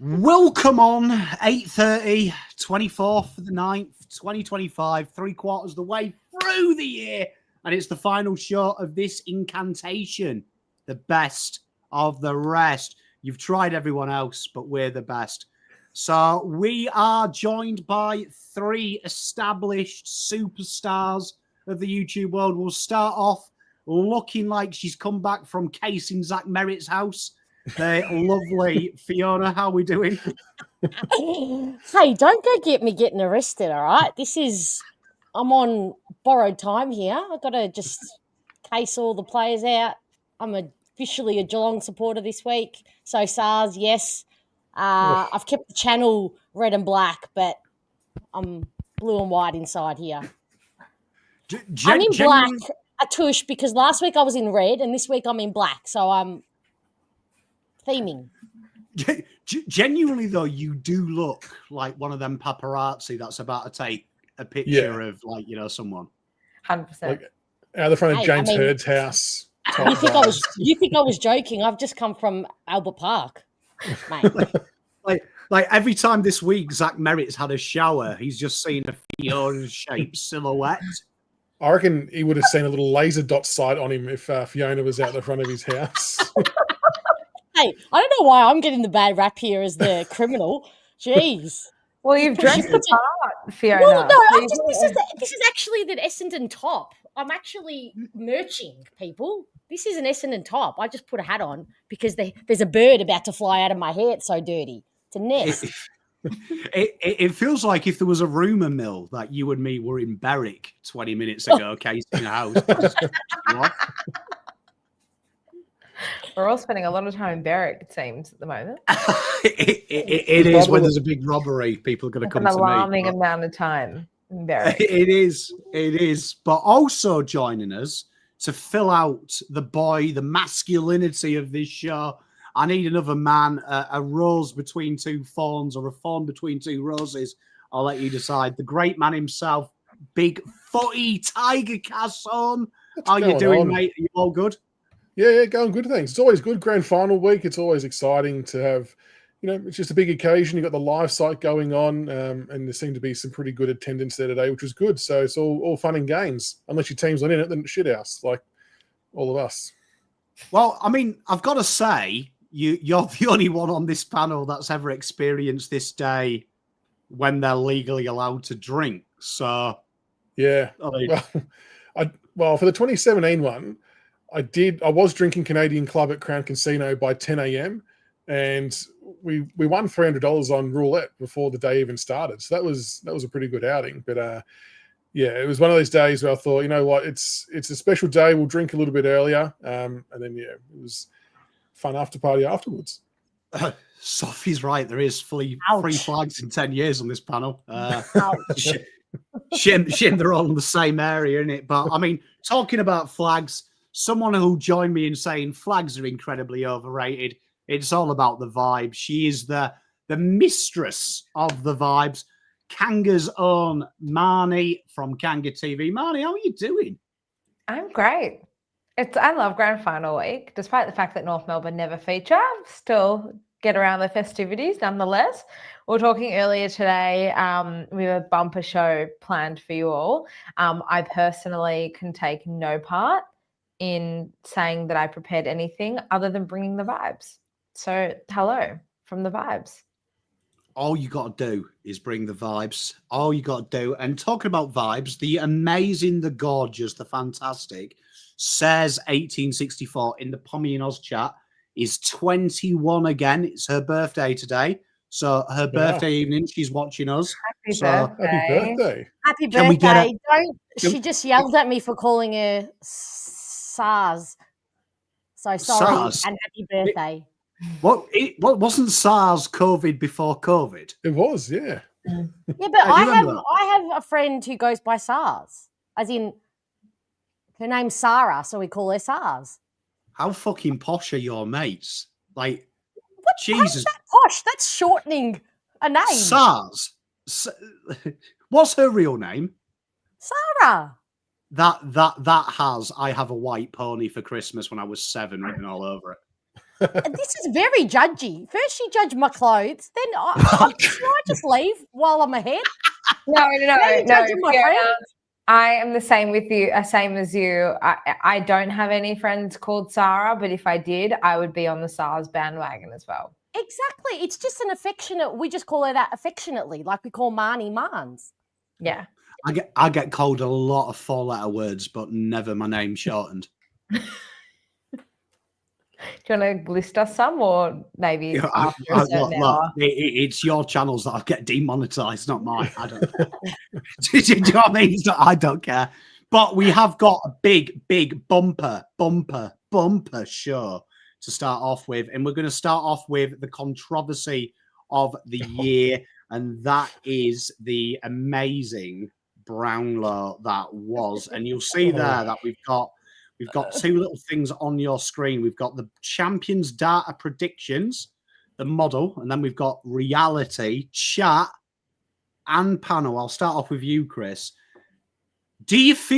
Welcome on 8:30, 24th of the 9th, 2025, 3/4 the way through the year. And it's the final show of this incantation, the best of the rest. You've tried everyone else, but we're the best. So we are joined by three established superstars of the YouTube world. We'll start off looking like she's come back from casing Zach Merritt's house. The lovely Fiona, how are we doing? Hey, don't go get me getting arrested, all right? I'm on borrowed time here. I've got to just case all the players out. I'm officially a Geelong supporter this week. So SARS, yes. I've kept the channel red and black, but I'm blue and white inside here. I'm in black, a tush, because last week I was in red and this week I'm in black. So I'm theming. Genuinely, though, you do look like one of them paparazzi that's about to take a picture of, someone. 100%. Like out the front of James Hurd's house. You think I was joking? I've just come from Albert Park, mate. like every time this week Zach Merritt's had a shower, he's just seen a Fiona-shaped silhouette. I reckon he would have seen a little laser dot sight on him if Fiona was out the front of his house. Hey, I don't know why I'm getting the bad rap here as the criminal. Jeez. Well, you've dressed the part, Fiona. Well, no, this is actually the Essendon top. I'm actually merching, people. This is an Essendon top. I just put a hat on because there's a bird about to fly out of my hair. It's so dirty. It's a nest. It feels like if there was a rumour mill that you and me were in Berwick 20 minutes ago, casing a house. What? We're all spending a lot of time in Berwick, it seems, at the moment. it is when there's a big robbery. People are going to come to me. An alarming amount of time in Berwick. It is. But also joining us to fill out the masculinity of this show. I need another man, a rose between two thorns or a thorn between two roses. I'll let you decide. The great man himself, BigFooty Tigercast on. How you doing, mate? Are you all good? Yeah, going good, thanks. It's always good. Grand final week. It's always exciting to have, it's just a big occasion. You've got the live site going on, and there seemed to be some pretty good attendance there today, which was good. So it's all fun and games. Unless your team's not in it, then it's shithouse, like all of us. Well, I mean, I've got to say, you're the only one on this panel that's ever experienced this day when they're legally allowed to drink. So, yeah. Well, for the 2017 one, I was drinking Canadian Club at Crown Casino by 10 a.m. and we won $300 on roulette before the day even started. So that was a pretty good outing. But it was one of those days where I thought, you know what, it's a special day. We'll drink a little bit earlier. And then it was fun after party afterwards. Sophie's right. There is free flags in 10 years on this panel. Shame they're all in the same area, isn't it? But I mean, talking about flags, someone who joined me in saying flags are incredibly overrated. It's all about the vibe. She is the mistress of the vibes. Kanga's own Marnie from Kanga TV. Marnie, how are you doing? I'm great. I love grand final week, despite the fact that North Melbourne never feature. Still get around the festivities nonetheless. We were talking earlier today. We have a bumper show planned for you all. I personally can take no part in saying that I prepared anything other than bringing the vibes. So hello from the vibes. All you got to do is bring the vibes. All you got to do. And talking about vibes, the amazing, the gorgeous, the fantastic, says 1864 in the PommyinOz chat is 21 again. It's her birthday today. So her birthday evening, she's watching us. Happy birthday. Happy birthday. She just yelled at me for calling her SARS. So sorry SARS. and happy birthday. What wasn't SARS COVID before COVID? It was, yeah. Yeah, but I have a friend who goes by SARS, as in her name's Sarah, so we call her SARS. How fucking posh are your mates? Like, Jesus. How's that posh? That's shortening a name. SARS. What's her real name? Sarah. That has I have a white pony for Christmas when I was 7 written all over it. This is very judgy. First, you judge my clothes, then should I just leave while I'm ahead? No. Judging my Fiona, friends? I am the same with you, same as you. I don't have any friends called Sarah, but if I did, I would be on the SARS bandwagon as well. Exactly. It's just an affectionate. We just call her that affectionately, like we call Marnie Marns. Yeah. I get called a lot of 4-letter words, but never my name shortened. Do you want to list us some, or maybe after a certain hour? It's your channels that I'll get demonetized, not mine. I don't care. Do you know what I mean? I don't care. But we have got a big bumper show to start off with. And we're going to start off with the controversy of the year. And that is the amazing Brownlow that was. And you'll see there that we've got two little things on your screen. We've got the champions data predictions, the model, and then we've got reality, chat, and panel. I'll start off with you, Chris. Does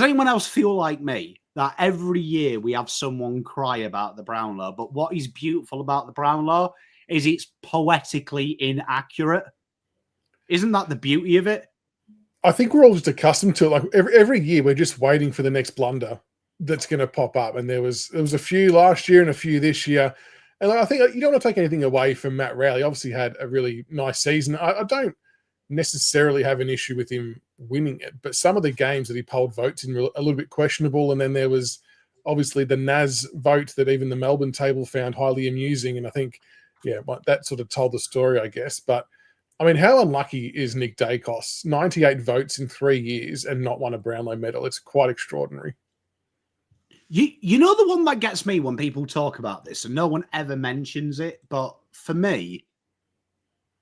anyone else feel like me that every year we have someone cry about the Brownlow, but what is beautiful about the Brownlow is it's poetically inaccurate? Isn't that the beauty of it? I think we're all just accustomed to it. Like every year, we're just waiting for the next blunder that's going to pop up. And there was a few last year and a few this year. And I think you don't want to take anything away from Matt Rowley. Obviously, had a really nice season. I don't necessarily have an issue with him winning it, but some of the games that he polled votes in were a little bit questionable. And then there was obviously the Naz vote that even the Melbourne table found highly amusing. And I think, that sort of told the story, I guess. But I mean, how unlucky is Nick Dacos? 98 votes in 3 years and not won a Brownlow medal. It's quite extraordinary. You know the one that gets me when people talk about this, and no one ever mentions it, but for me,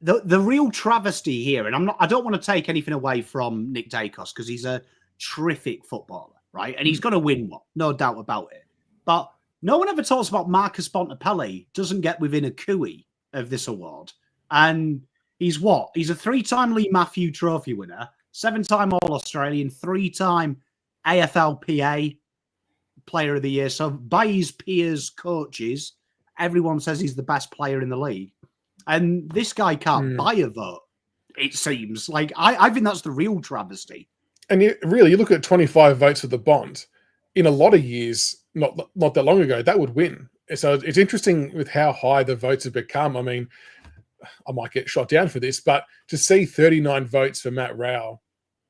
the real travesty here, and I don't want to take anything away from Nick Dacos because he's a terrific footballer, right? And he's going to win one, no doubt about it. But no one ever talks about Marcus Bontempelli doesn't get within a cooey of this award. And he's what? He's a 3-time Lee Matthew Trophy winner, 7-time All-Australian, 3-time AFLPA Player of the Year. So by his peers, coaches, everyone says he's the best player in the league. And this guy can't buy a vote, it seems. Like, I think that's the real travesty. And you look at 25 votes for the Bond. In a lot of years, not that long ago, that would win. So it's interesting with how high the votes have become. I mean, I might get shot down for this, but to see 39 votes for Matt Rowell,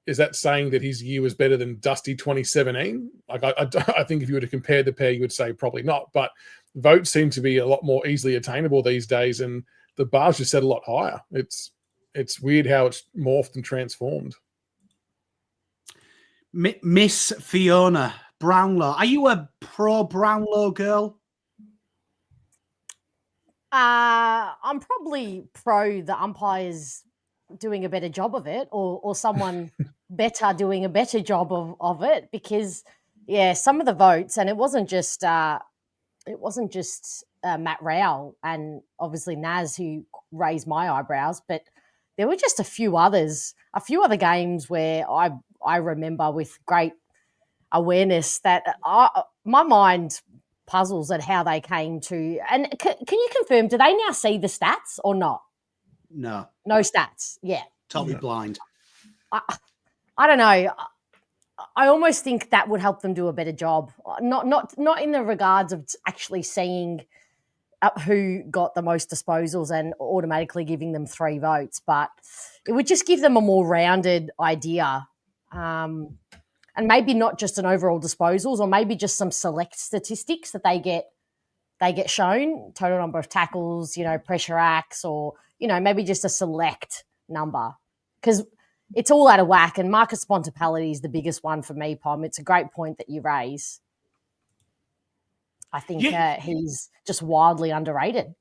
is that saying that his year was better than Dusty 2017? Like, I think if you were to compare the pair, you would say probably not. But votes seem to be a lot more easily attainable these days, and the bar's just set a lot higher. It's weird how it's morphed and transformed. Miss Fiona Brownlow, are you a pro Brownlow girl? I'm probably pro the umpires doing a better job of it, or someone better doing a better job of it, because some of the votes, and it wasn't just Matt Rowell and obviously Naz who raised my eyebrows, but there were just a few other games where I remember with great awareness that my mind puzzles at how they came to. And can you confirm, do they now see the stats or not? No stats. Yeah, totally blind. I don't know. I almost think that would help them do a better job. Not in the regards of actually seeing who got the most disposals and automatically giving them 3 votes, but it would just give them a more rounded idea. And maybe not just an overall disposals, or maybe just some select statistics that they get shown, total number of tackles, pressure acts, or, maybe just a select number, because it's all out of whack. And Marcus Bontempelli is the biggest one for me, Pom. It's a great point that you raise. I think he's just wildly underrated.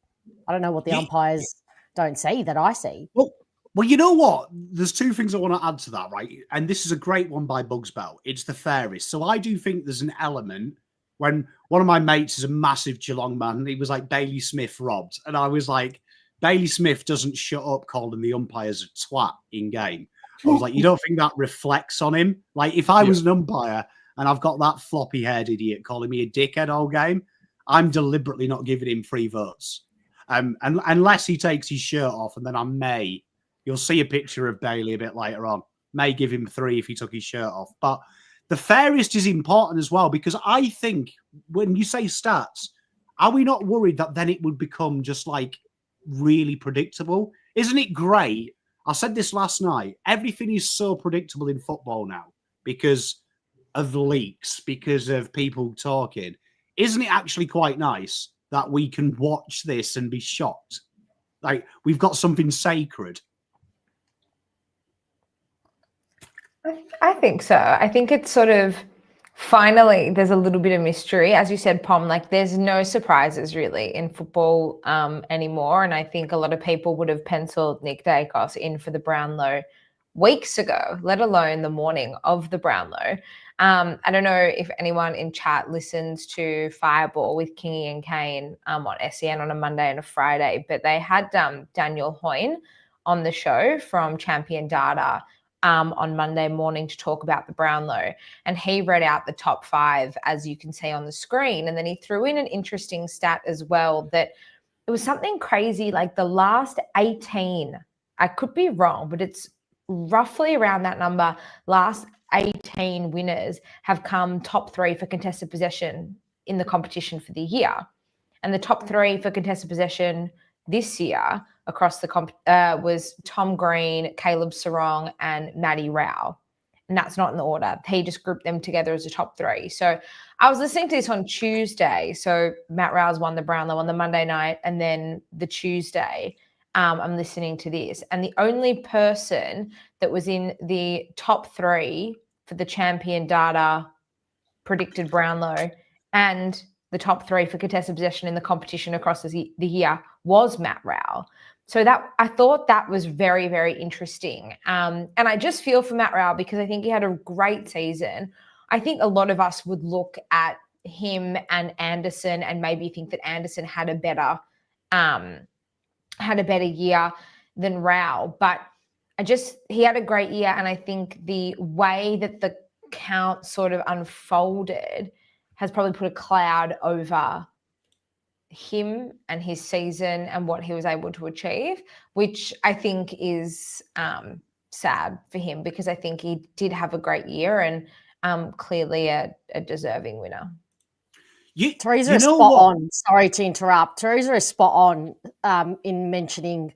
I don't know what the umpires don't see that I see. Well, you know what? There's 2 things I want to add to that, right? And this is a great one by Bugs Bell. It's the fairest. So I do think there's an element when one of my mates is a massive Geelong man. He was like, Bailey Smith robbed. And I was like, Bailey Smith doesn't shut up calling the umpires a twat in game. I was like, you don't think that reflects on him? Like, if I was an umpire and I've got that floppy-haired idiot calling me a dickhead all game, I'm deliberately not giving him 3 votes. And unless he takes his shirt off, and then you'll see a picture of Bailey a bit later on. May give him 3 if he took his shirt off. But the fairest is important as well, because I think when you say stats, are we not worried that then it would become just like really predictable? Isn't it great? I said this last night. Everything is so predictable in football now because of the leaks, because of people talking. Isn't it actually quite nice that we can watch this and be shocked? Like, we've got something sacred. I think so. I think it's sort of finally there's a little bit of mystery. As you said, Pom, like there's no surprises really in football anymore. And I think a lot of people would have penciled Nick Dacos in for the Brownlow weeks ago, let alone the morning of the Brownlow. I don't know if anyone in chat listens to Fireball with Kingy and Kane on SEN on a Monday and a Friday, but they had Daniel Hoyne on the show from Champion Data on Monday morning to talk about the Brownlow. And he read out the top 5, as you can see on the screen. And then he threw in an interesting stat as well, that it was something crazy, like the last 18, I could be wrong, but it's roughly around that number, last 18 winners have come top 3 for contested possession in the competition for the year. And the top 3 for contested possession this year across the comp was Tom Green, Caleb Sarong, and Matty Rao. And that's not in the order. He just grouped them together as a top 3. So I was listening to this on Tuesday. So Matt Rao's won the Brownlow on the Monday night, and then the Tuesday, I'm listening to this. And the only person that was in the top 3 for the Champion Data predicted Brownlow and the top 3 for contested possession in the competition across the year was Matt Rao. So that I thought that was very, very interesting. And I just feel for Matt Rao because I think he had a great season. I think a lot of us would look at him and Anderson and maybe think that Anderson had a better year than Rao. But he had a great year. And I think the way that the count sort of unfolded has probably put a cloud over him and his season and what he was able to achieve, which I think is sad for him because I think he did have a great year and clearly a deserving winner. Teresa is spot on. Sorry to interrupt. Teresa is spot on in mentioning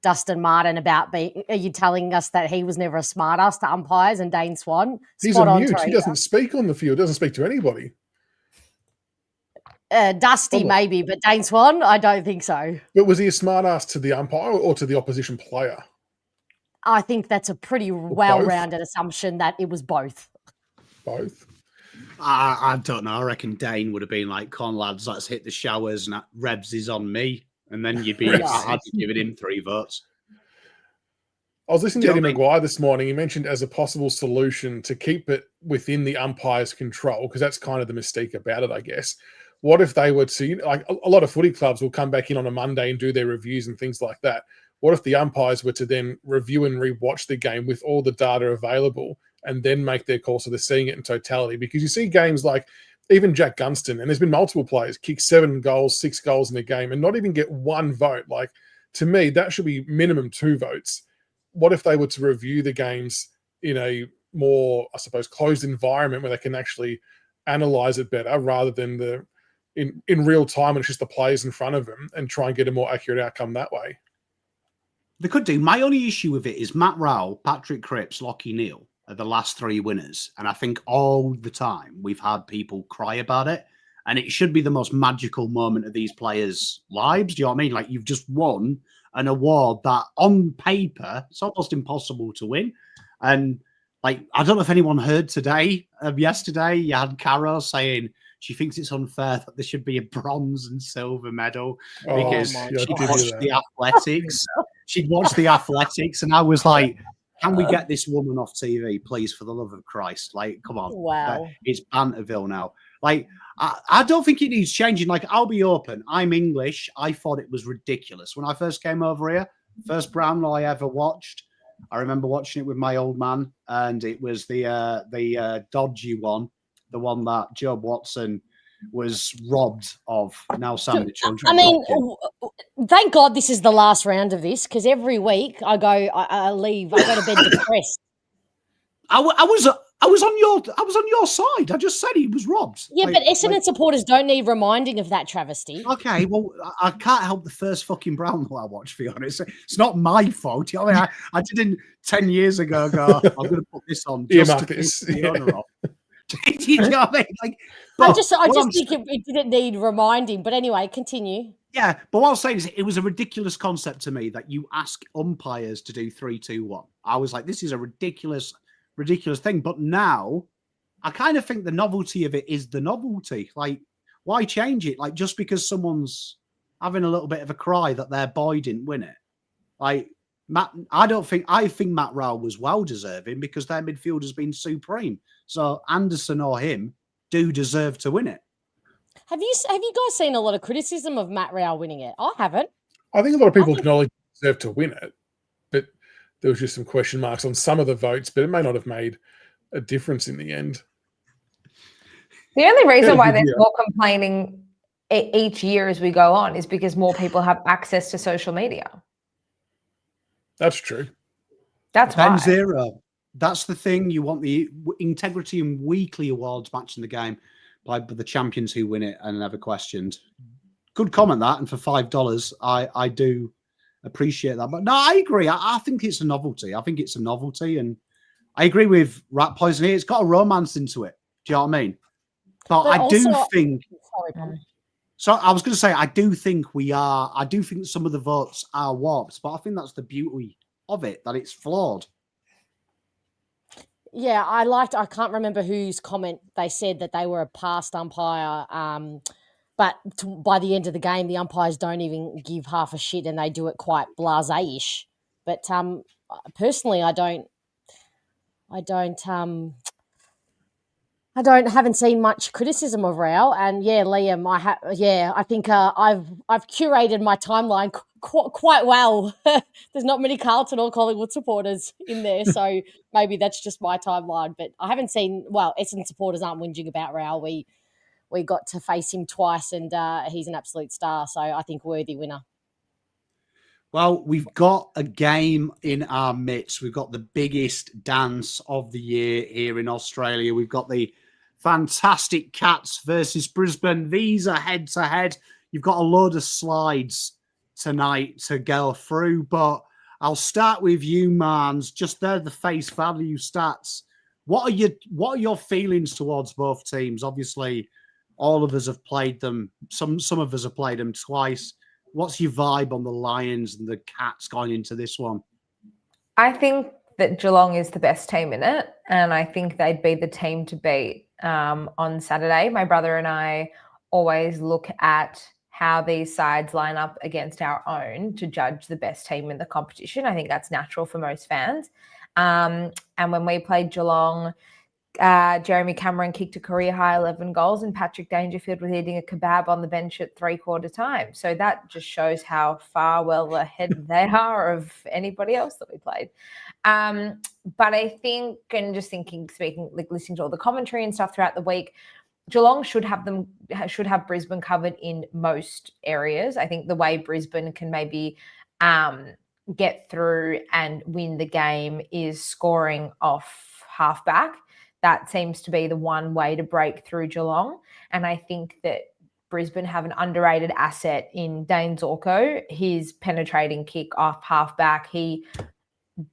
Dustin Martin about are you telling us that he was never a smart ass to umpires and Dane Swan? He's a mute. He doesn't speak on the field, doesn't speak to anybody. Dusty maybe, but Dane Swan, I don't think so. But was he a smart ass to the umpire or to the opposition player? I think that's a pretty well-rounded assumption that it was both. Both? I don't know. I reckon Dane would have been like, "Come on, lads, let's hit the showers and Rebs is on me." And then I'd be giving him 3 votes. I was listening to Eddie Maguire this morning. He mentioned as a possible solution to keep it within the umpire's control, because that's kind of the mystique about it, I guess. What if they were to, like a lot of footy clubs will come back in on a Monday and do their reviews and things like that. What if the umpires were to then review and rewatch the game with all the data available and then make their call so they're seeing it in totality? Because you see games like even Jack Gunston, and there's been multiple players kick 7 goals, 6 goals in a game and not even get 1 vote. Like, to me, that should be minimum 2 votes. What if they were to review the games in a more, I suppose, closed environment where they can actually analyze it better rather than in real time and it's just the players in front of them and try and get a more accurate outcome that way? They could do. My only issue with it is Matt Rowell, Patrick Cripps, Lockie Neal are the last 3 winners. And I think all the time we've had people cry about it. And it should be the most magical moment of these players' lives. Do you know what I mean? Like, you've just won an award that on paper, it's almost impossible to win. And like, I don't know if anyone heard yesterday, you had Caro saying she thinks it's unfair that there should be a bronze and silver medal because she'd watched the athletics. She'd watched the athletics, and I was like, can we get this woman off TV, please, for the love of Christ? Like, come on. Wow. It's Banterville now. Like, I don't think it needs changing. Like, I'll be open. I'm English. I thought it was ridiculous. When I first came over here, first Brownlow I ever watched, I remember watching it with my old man, and it was the dodgy one, the one that Job Watson was robbed of now Sam the children. I mean, thank God this is the last round of this, because every week I leave, I go to bed depressed. I was on your side. I just said he was robbed. Yeah, but Essendon supporters don't need reminding of that travesty. Okay, well, I can't help the first fucking Brownlow I watched, to be honest. It's not my fault. You know, I mean, I didn't 10 years ago go, I'm going to put this on just to keep the honour off. You know what I mean? Like, I just think it didn't need reminding. But anyway, continue. Yeah, but what I was saying is it was a ridiculous concept to me that you ask umpires to do 3-2-1. I was like, this is a ridiculous thing. But now I kind of think the novelty of it is the novelty. Like, why change it? Like, just because someone's having a little bit of a cry that their boy didn't win it. Like, I think Matt Rowell was well deserving because their midfield has been supreme. So Anderson or him do deserve to win it. Have you guys seen a lot of criticism of Matt Rowell winning it? I haven't. I think a lot of people acknowledge he deserved to win it, but there was just some question marks on some of the votes, but it may not have made a difference in the end. The only reason why there's more complaining each year as we go on is because more people have access to social media. That's true. That's why. Zero. That's the thing. You want the integrity and weekly awards matching the game by the champions who win it and never questioned. Good comment that. And for $5, I do appreciate that. But no, I agree. I think it's a novelty. And I agree with Rat Poison here. It's got a romance into it. Do you know what I mean? But I do think. So I was going to say, I do think some of the votes are warped, but I think that's the beauty of it, that it's flawed. Yeah, I can't remember whose comment they said that they were a past umpire, but by the end of the game, the umpires don't even give half a shit and they do it quite blasé-ish. But personally, I haven't seen much criticism of Rowell, and yeah, Liam, I think I've curated my timeline quite well. There's not many Carlton or Collingwood supporters in there, so maybe that's just my timeline. But I haven't seen. Well, Essendon supporters aren't whinging about Rowell. We got to face him twice, and he's an absolute star. So I think worthy winner. Well, we've got a game in our midst. We've got the biggest dance of the year here in Australia. We've got the fantastic Cats versus Brisbane. These are head-to-head. You've got a load of slides tonight to go through, but I'll start with you, Mans. Just there, the face value stats. What are your feelings towards both teams? Obviously, all of us have played them. Some of us have played them twice. What's your vibe on the Lions and the Cats going into this one? I think that Geelong is the best team in it, and I think they'd be the team to beat on Saturday. My brother and I always look at how these sides line up against our own to judge the best team in the competition. I think that's natural for most fans. And when we played Geelong, Jeremy Cameron kicked a career-high 11 goals and Patrick Dangerfield was eating a kebab on the bench at three-quarter time. So that just shows how far well ahead they are of anybody else that we played. But I think, and just listening to all the commentary and stuff throughout the week, Geelong should have Brisbane covered in most areas. I think the way Brisbane can maybe get through and win the game is scoring off halfback. That seems to be the one way to break through Geelong. And I think that Brisbane have an underrated asset in Dane Zorko. His penetrating kick off halfback, he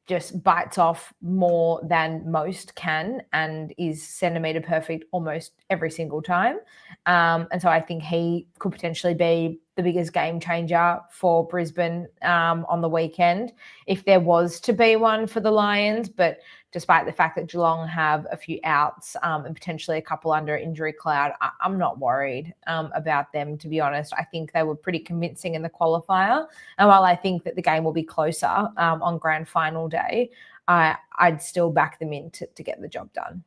just bites off more than most can and is centimetre perfect almost every single time. And so I think he could potentially be the biggest game changer for Brisbane on the weekend if there was to be one for the Lions. But despite the fact that Geelong have a few outs and potentially a couple under injury cloud, I'm not worried about them, to be honest. I think they were pretty convincing in the qualifier. And while I think that the game will be closer on grand final day, I'd still back them in to get the job done.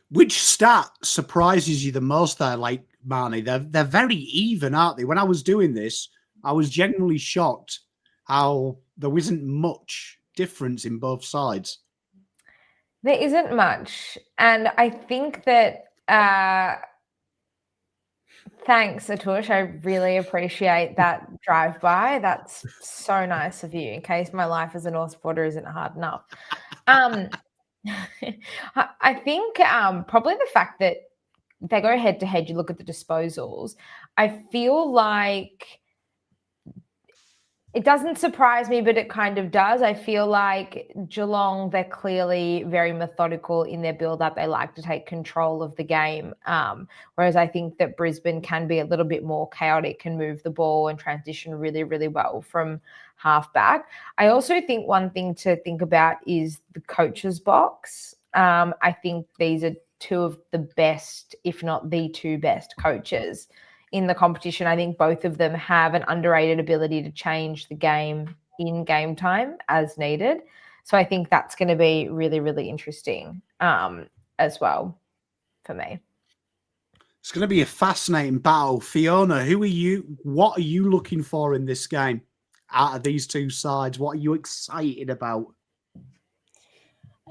Which stat surprises you the most there, like, Marnie? They're very even, aren't they? When I was doing this, I was genuinely shocked how there isn't much difference in both sides. There isn't much. And I think that Thanks, Atush. I really appreciate that drive-by. That's so nice of you, in case my life as a North supporter isn't hard enough. I think probably the fact that they go head-to-head, you look at the disposals, I feel like it doesn't surprise me, but it kind of does. I feel like Geelong, they're clearly very methodical in their build-up. They like to take control of the game, whereas I think that Brisbane can be a little bit more chaotic and move the ball and transition really, really well from halfback. I also think one thing to think about is the coach's box. I think these are two of the best, if not the two best coaches in the competition. I think both of them have an underrated ability to change the game in game time as needed. So I think that's going to be really, really interesting as well for me. It's going to be a fascinating battle. Fiona, what are you looking for in this game out of these two sides? What are you excited about?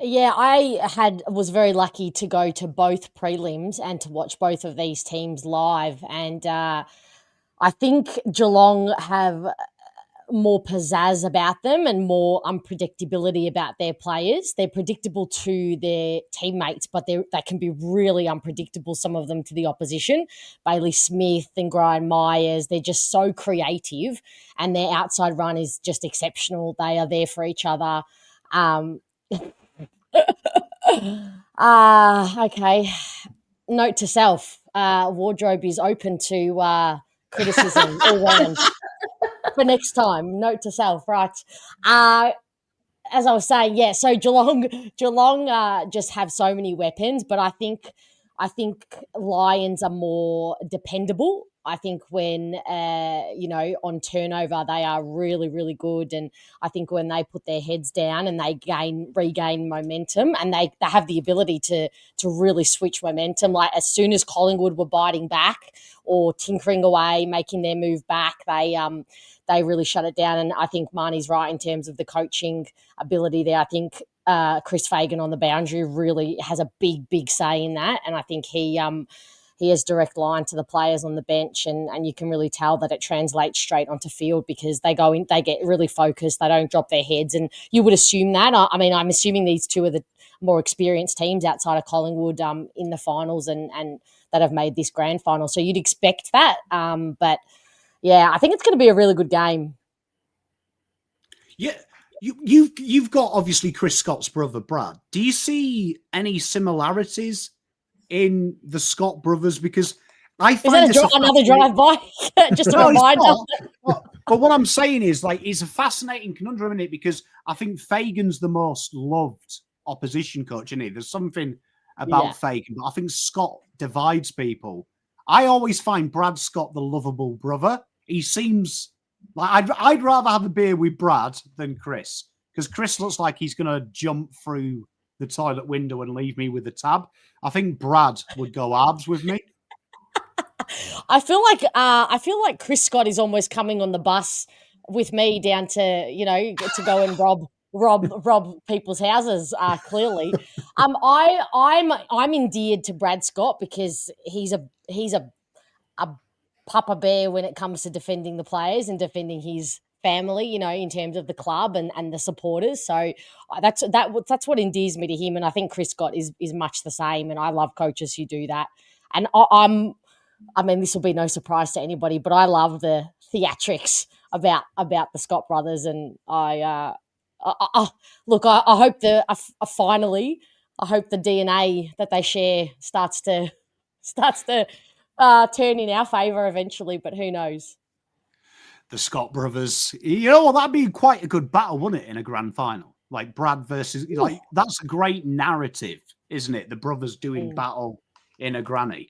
Yeah, I was very lucky to go to both prelims and to watch both of these teams live. And I think Geelong have more pizzazz about them and more unpredictability about their players. They're predictable to their teammates, but they can be really unpredictable, some of them to the opposition. Bailey Smith and Brian Myers, they're just so creative, and their outside run is just exceptional. They are there for each other. Okay. Note to self, wardrobe is open to criticism all round for next time. Note to self, right? As I was saying, yeah, so Geelong just have so many weapons, but I think Lions are more dependable. I think when, on turnover, they are really, really good. And I think when they put their heads down and they regain momentum, and they have the ability to really switch momentum, like as soon as Collingwood were biting back or tinkering away, making their move back, they really shut it down. And I think Marnie's right in terms of the coaching ability there. I think Chris Fagan on the boundary really has a big, big say in that. And I think he has direct line to the players on the bench, and you can really tell that it translates straight onto field because they go in, they get really focused, they don't drop their heads. And you would assume that. I mean, I'm assuming these two are the more experienced teams outside of Collingwood in the finals and that have made this grand final. So you'd expect that. But yeah, I think it's going to be a really good game. Yeah. You've got obviously Chris Scott's brother, Brad. Do you see any similarities in the Scott brothers? Because I find another drive-by? Just a reminder. But what I'm saying is, like, it's a fascinating conundrum, isn't it? Because I think Fagan's the most loved opposition coach, isn't he? There's something about Fagan, but I think Scott divides people. I always find Brad Scott the lovable brother. He seems like I'd rather have a beer with Brad than Chris, because Chris looks like he's going to jump through the toilet window and leave me with a tab. I think Brad would go abs with me. I feel like Chris Scott is almost coming on the bus with me down to to go and rob people's houses. Clearly, I'm endeared to Brad Scott because he's a papa bear when it comes to defending the players and defending his family, in terms of the club and the supporters. So that's what endears me to him. And I think Chris Scott is much the same. And I love coaches who do that. And I mean, this will be no surprise to anybody, but I love the theatrics about the Scott brothers. And I hope finally, I hope the DNA that they share starts to turn in our favour eventually, but who knows? The Scott brothers, that'd be quite a good battle, wouldn't it, in a grand final? Like Brad versus, that's a great narrative, isn't it? The brothers doing battle in a granny.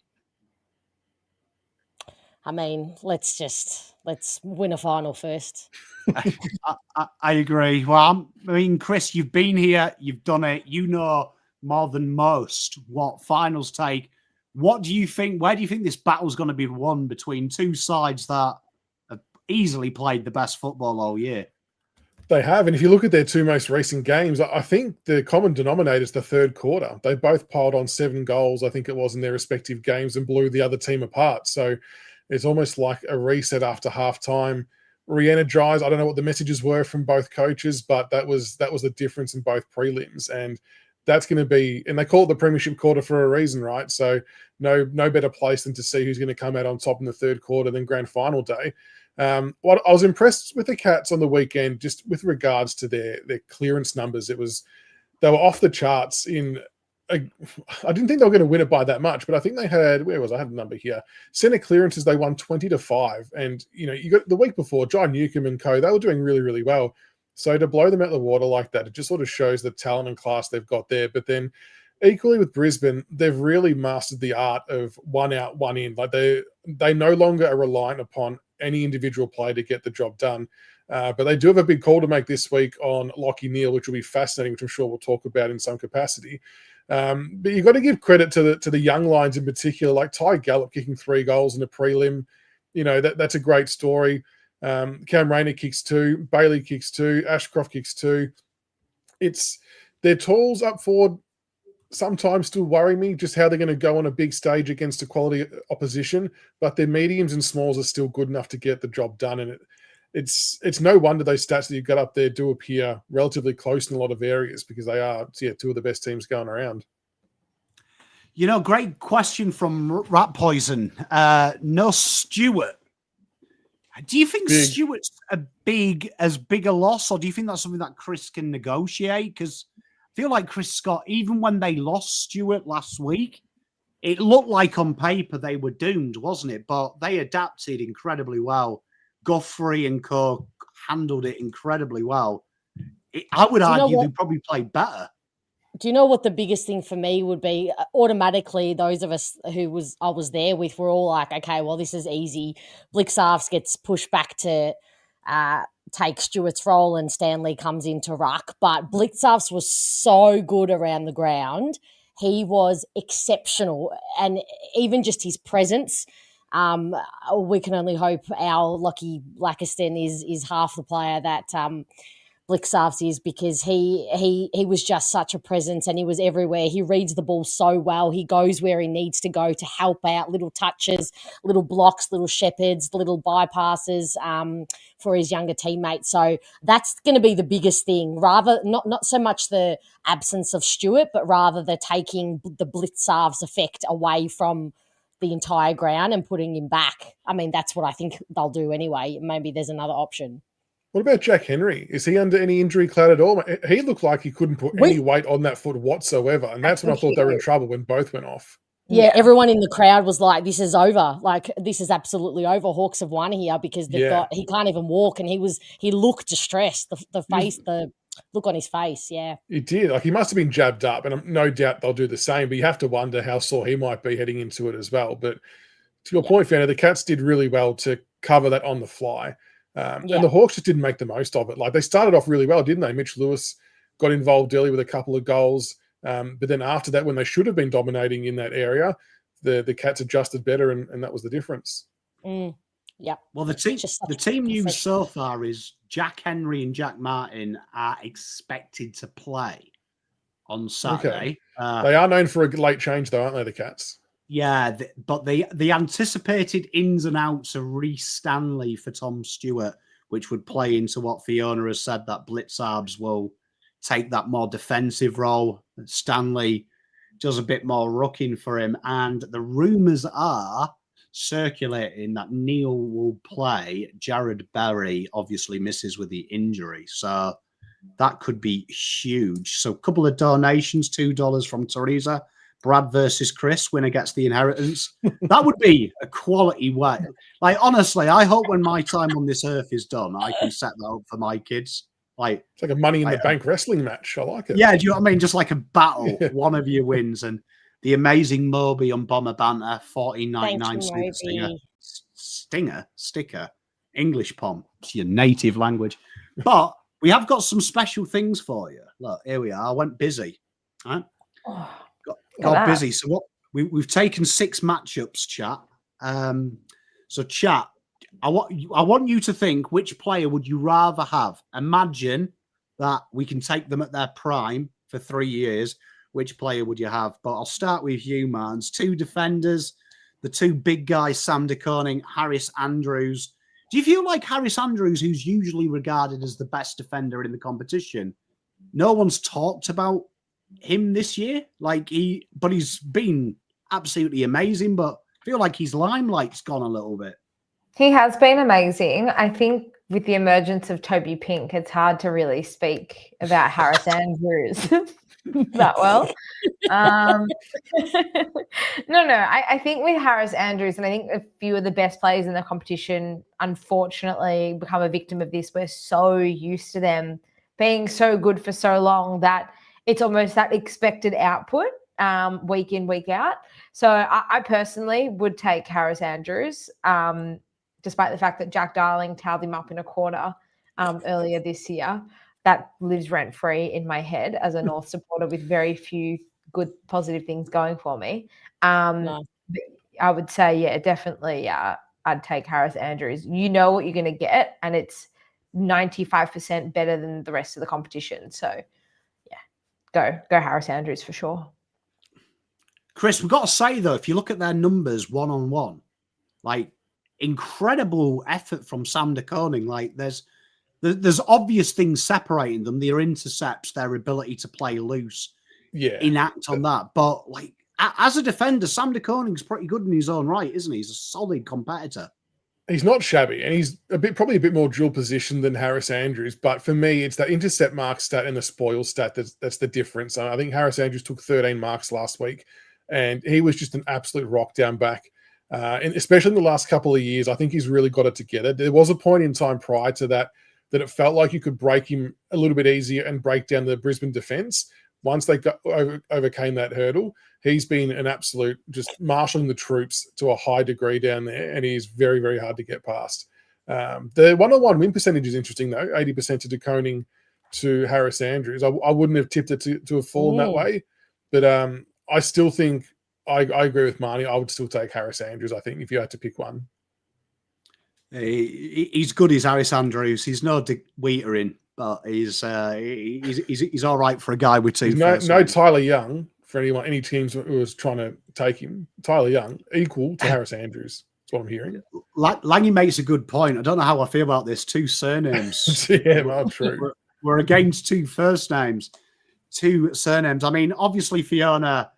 I mean, let's win a final first. I agree. Well, Chris, you've been here, you've done it. You know more than most what finals take. What do you think? Where do you think this battle's going to be won between two sides that have easily played the best football all year? They have. And if you look at their two most recent games, I think the common denominator is the third quarter. They both piled on 7 goals, I think it was, in their respective games and blew the other team apart. So it's almost like a reset after halftime, re-energized. I don't know what the messages were from both coaches, but that was the difference in both prelims. And that's going to be, and they call it the premiership quarter for a reason, right? So no better place than to see who's going to come out on top in the third quarter than grand final day. What I was impressed with the Cats on the weekend, just with regards to their clearance numbers, they were off the charts I didn't think they were going to win it by that much, but I think they had, I had the number here. Centre clearances, they won 20-5. And, you got the week before, John Newcomb and co, they were doing really, really well. So to blow them out of the water like that, it just sort of shows the talent and class they've got there. But then equally with Brisbane, they've really mastered the art of one out, one in. Like they no longer are reliant upon any individual player to get the job done. But they do have a big call to make this week on Lachie Neale, which will be fascinating, which I'm sure we'll talk about in some capacity. But you've got to give credit to the young lines in particular, like Ty Gallup kicking 3 goals in a prelim. That's a great story. Cam Rayner kicks 2, Bailey kicks 2, Ashcroft kicks 2. It's their tools up forward sometimes still worry me, just how they're going to go on a big stage against a quality opposition, but their mediums and smalls are still good enough to get the job done. And it's no wonder those stats that you've got up there do appear relatively close in a lot of areas, because they are, two of the best teams going around. Great question from Rat Poison. No Stewart. Do you think Stewart's as big a loss, or do you think that's something that Chris can negotiate? Because I feel like Chris Scott, even when they lost Stewart last week, it looked like on paper they were doomed, wasn't it? But they adapted incredibly well. Guthrie and co handled it incredibly well. I would argue they probably played better. Do you know what the biggest thing for me would be? Automatically, those of us I was there with were all like, okay, well, this is easy. Blixarves gets pushed back to take Stewart's role and Stanley comes into ruck. But Blixarves was so good around the ground. He was exceptional. And even just his presence, we can only hope our Lockie Blackiston is half the player that Blixarves is, because he was just such a presence and he was everywhere. He reads the ball so well. He goes where he needs to go to help out, little touches, little blocks, little shepherds, little bypasses for his younger teammates. So that's going to be the biggest thing, rather not so much the absence of Stewart, but rather the taking the Blixarves effect away from the entire ground and putting him back. I mean, that's what I think they'll do anyway. Maybe there's another option. What about Jack Henry? Is he under any injury cloud at all? He looked like he couldn't put any weight on that foot whatsoever. And that's when I thought they were in trouble, when both went off. Yeah, everyone in the crowd was like, this is over. Like, this is absolutely over. Hawks have won here, because he can't even walk. And he looked distressed. The look on his face, yeah. He did. Like, he must have been jabbed up. And no doubt they'll do the same. But you have to wonder how sore he might be heading into it as well. But to your point, Fiona, the Cats did really well to cover that on the fly. And the Hawks just didn't make the most of it. Like, they started off really well, didn't they? Mitch Lewis got involved early with a couple of goals. But then after that, when they should have been dominating in that area, the Cats adjusted better, and that was the difference. Yeah. Well, the team news so far is Jack Henry and Jack Martin are expected to play on Saturday. Okay. They are known for a late change, though, aren't they, the Cats? Yeah, but the anticipated ins and outs of Reece Stanley for Tom Stewart, which would play into what Fiona has said, that Blixarves will take that more defensive role. Stanley does a bit more rucking for him. And the rumours are circulating that Neale will play. Jared Berry obviously misses with the injury. So that could be huge. So a couple of donations, $2 from Teresa. Brad versus Chris, winner gets the inheritance. That would be a quality way. Like, honestly, I hope when my time on this earth is done, I can set that up for my kids. Like, it's like a Money in the Bank wrestling match. I like it. Yeah, do you know what I mean? Just like a battle. One of you wins. And the amazing Moby on BomberBanter, $14.99 sticker. English Pom. It's your native language. But we have got some special things for you. Look, here we are. I went busy. All right? Got busy. So what we've taken 6 matchups, chat. So chat, I want you to think, which player would you rather have? Imagine that we can take them at their prime for 3 years. Which player would you have? But I'll start with you, Mans. 2 defenders, the 2 big guys, Sam de Koning, Harris Andrews. Do you feel like Harris Andrews, who's usually regarded as the best defender in the competition, no one's talked about him this year? But he's been absolutely amazing, but I feel like his limelight's gone a little bit. He has been amazing. I think with the emergence of Toby Pink, it's hard to really speak about Harris Andrews that well. I think with Harris Andrews, and I think a few of the best players in the competition, unfortunately, become a victim of this. We're so used to them being so good for so long that it's almost that expected output week in, week out. So I personally would take Harris Andrews, despite the fact that Jack Darling towed him up in a quarter earlier this year. That lives rent-free in my head as a North supporter with very few good, positive things going for me. No. I would say, yeah, definitely I'd take Harris Andrews. You know what you're going to get, and it's 95% better than the rest of the competition. So, yeah, go Harris Andrews for sure. Chris, we've got to say, though, if you look at their numbers one-on-one, incredible effort from Sam de Koning. There's obvious things separating them. Their intercepts, their ability to play loose, enact on that. But as a defender, Sam de Koning's pretty good in his own right, isn't he? He's a solid competitor. He's not shabby, and he's probably a bit more dual position than Harris Andrews. But for me, it's that intercept mark stat and the spoil stat that's the difference. I think Harris Andrews took 13 marks last week, and he was just an absolute rock down back. And especially in the last couple of years, I think he's really got it together. There was a point in time prior to that it felt like you could break him a little bit easier and break down the Brisbane defence. Once they overcame that hurdle, he's been an absolute just marshalling the troops to a high degree down there, and he's very, very hard to get past. The one-on-one win percentage is interesting, though, 80% to de Koning to Harris Andrews. I wouldn't have tipped it to have fallen that way, but I still think I agree with Marnie. I would still take Harris Andrews, I think, if you had to pick one. He's good as Harris Andrews. He's no Dick Wheatering, but he's all right for a guy with 2 firsts. No Tyler Young for any teams who was trying to take him. Tyler Young equal to Harris Andrews. That's what I'm hearing. Langy makes a good point. I don't know how I feel about this. 2 surnames. Yeah, well, true. We're against 2 first names, 2 surnames. I mean, obviously, Fiona,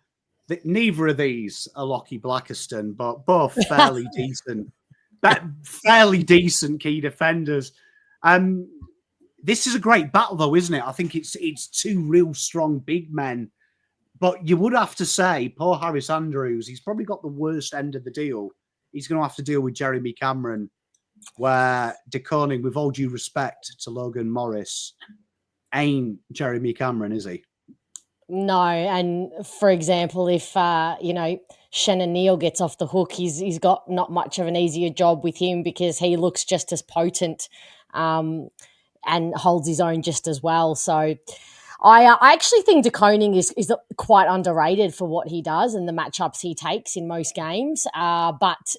neither of these are Lockie Blackiston, but both fairly decent. Fairly decent key defenders. This is a great battle, though, isn't it? I think it's 2 real strong big men. But you would have to say, poor Harris Andrews, he's probably got the worst end of the deal. He's going to have to deal with Jeremy Cameron, where de Koning, with all due respect to Logan Morris, ain't Jeremy Cameron, is he? No, and for example, if Shannon Neal gets off the hook, he's got not much of an easier job with him because he looks just as potent and holds his own just as well. So I actually think de Koning is quite underrated for what he does and the matchups he takes in most games. But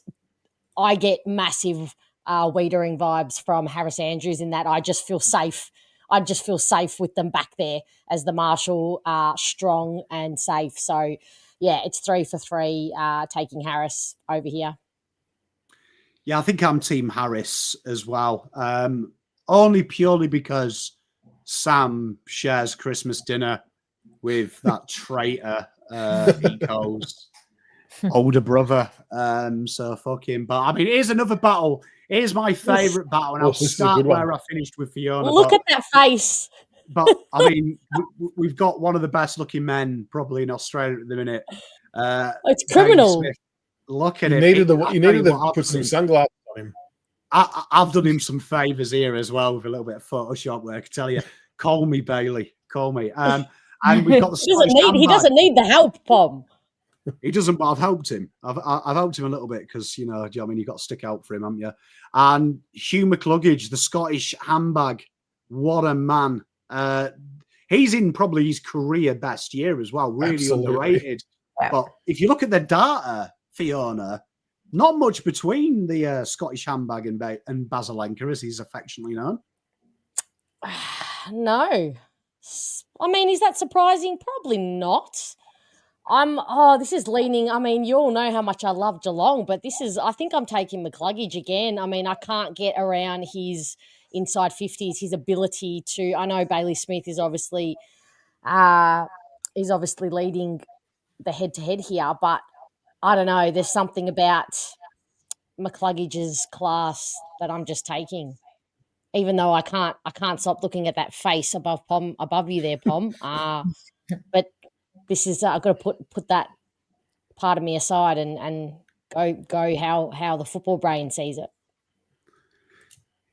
I get massive Wiedering vibes from Harris Andrews in that I just feel safe. I just feel safe with them back there as the marshal, strong and safe. So, yeah, it's 3 for 3 taking Harris over here. Yeah, I think I'm Team Harris as well. Only purely because Sam shares Christmas dinner with that traitor Eco's older brother. So fuck him. But I mean, here's another battle. Here's my favourite battle, and I'll start where I finished with Fiona. Look at that face. But I mean, we've got one of the best looking men probably in Australia at the minute. It's criminal. Look at you him. Needed to put some sunglasses on him. I've done him some favours here as well with a little bit of Photoshop work. I tell you, call me Bailey, call me. And we've got the he doesn't need the help, Pom. He doesn't, but I've helped him. I've helped him a little bit because, you know, I mean, you've got to stick out for him, haven't you? And Hugh McCluggage, the Scottish handbag, what a man. He's in probably his career best year as well. Really underrated. Yeah. But if you look at the data, Fiona, Not much between the Scottish handbag and Basilenka, as he's affectionately known. No. I mean, is that surprising? Probably not. This is leaning. I mean, you all know how much I love Geelong, but I think I'm taking McCluggage again. I mean, I can't get around his inside 50s, his ability to, I know Bailey Smith is obviously leading the head-to-head here, but I don't know. There's something about McCluggage's class that I'm just taking. Even though I can't stop looking at that face above you there, Pom. But this is I've got to put that part of me aside and go how the football brain sees it.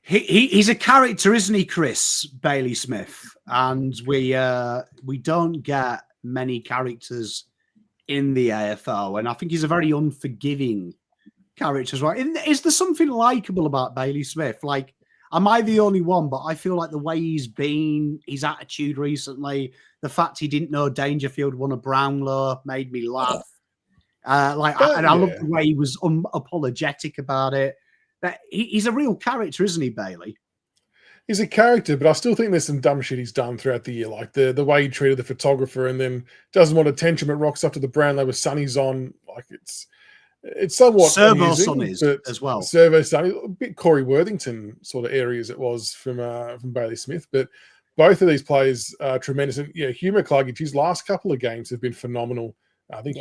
He's a character, isn't he, Chris? Bailey Smith, and we don't get many characters in the AFL, and I think he's a very unforgiving character as well. Is there something likable about Bailey Smith? Like, am I the only one? But I feel like the way he's been, his attitude recently, the fact he didn't know Dangerfield won a Brownlow made me laugh. I love the way he was unapologetic about it. But he's a real character, isn't he, Bailey? He's a character, but I still think there's some dumb shit he's done throughout the year, like the way he treated the photographer and then doesn't want attention but rocks up to the Brownlow with sunnies on. Like, it's somewhat Servo amusing, sunnies as well. Servo sunnies, a bit Corey Worthington sort of areas it was from Bailey Smith, but both of these players are tremendous. And yeah, Hugh McCluggage, his last couple of games have been phenomenal. I think,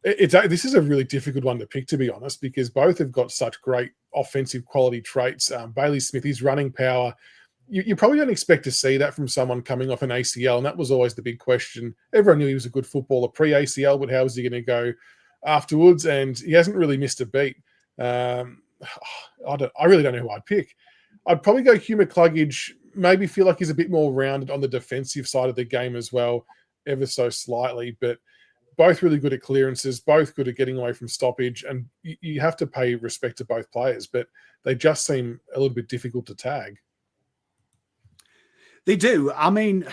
this is a really difficult one to pick, to be honest, because both have got such great offensive quality traits. Bailey Smith, his running power, you probably don't expect to see that from someone coming off an ACL, and that was always the big question. Everyone knew he was a good footballer pre-ACL, but how was he going to go afterwards? And he hasn't really missed a beat. I really don't know who I'd pick. I'd probably go Hugh McCluggage, maybe feel like he's a bit more rounded on the defensive side of the game as well, ever so slightly, but both really good at clearances, both good at getting away from stoppage, and you have to pay respect to both players, but they just seem a little bit difficult to tag. They do. I mean,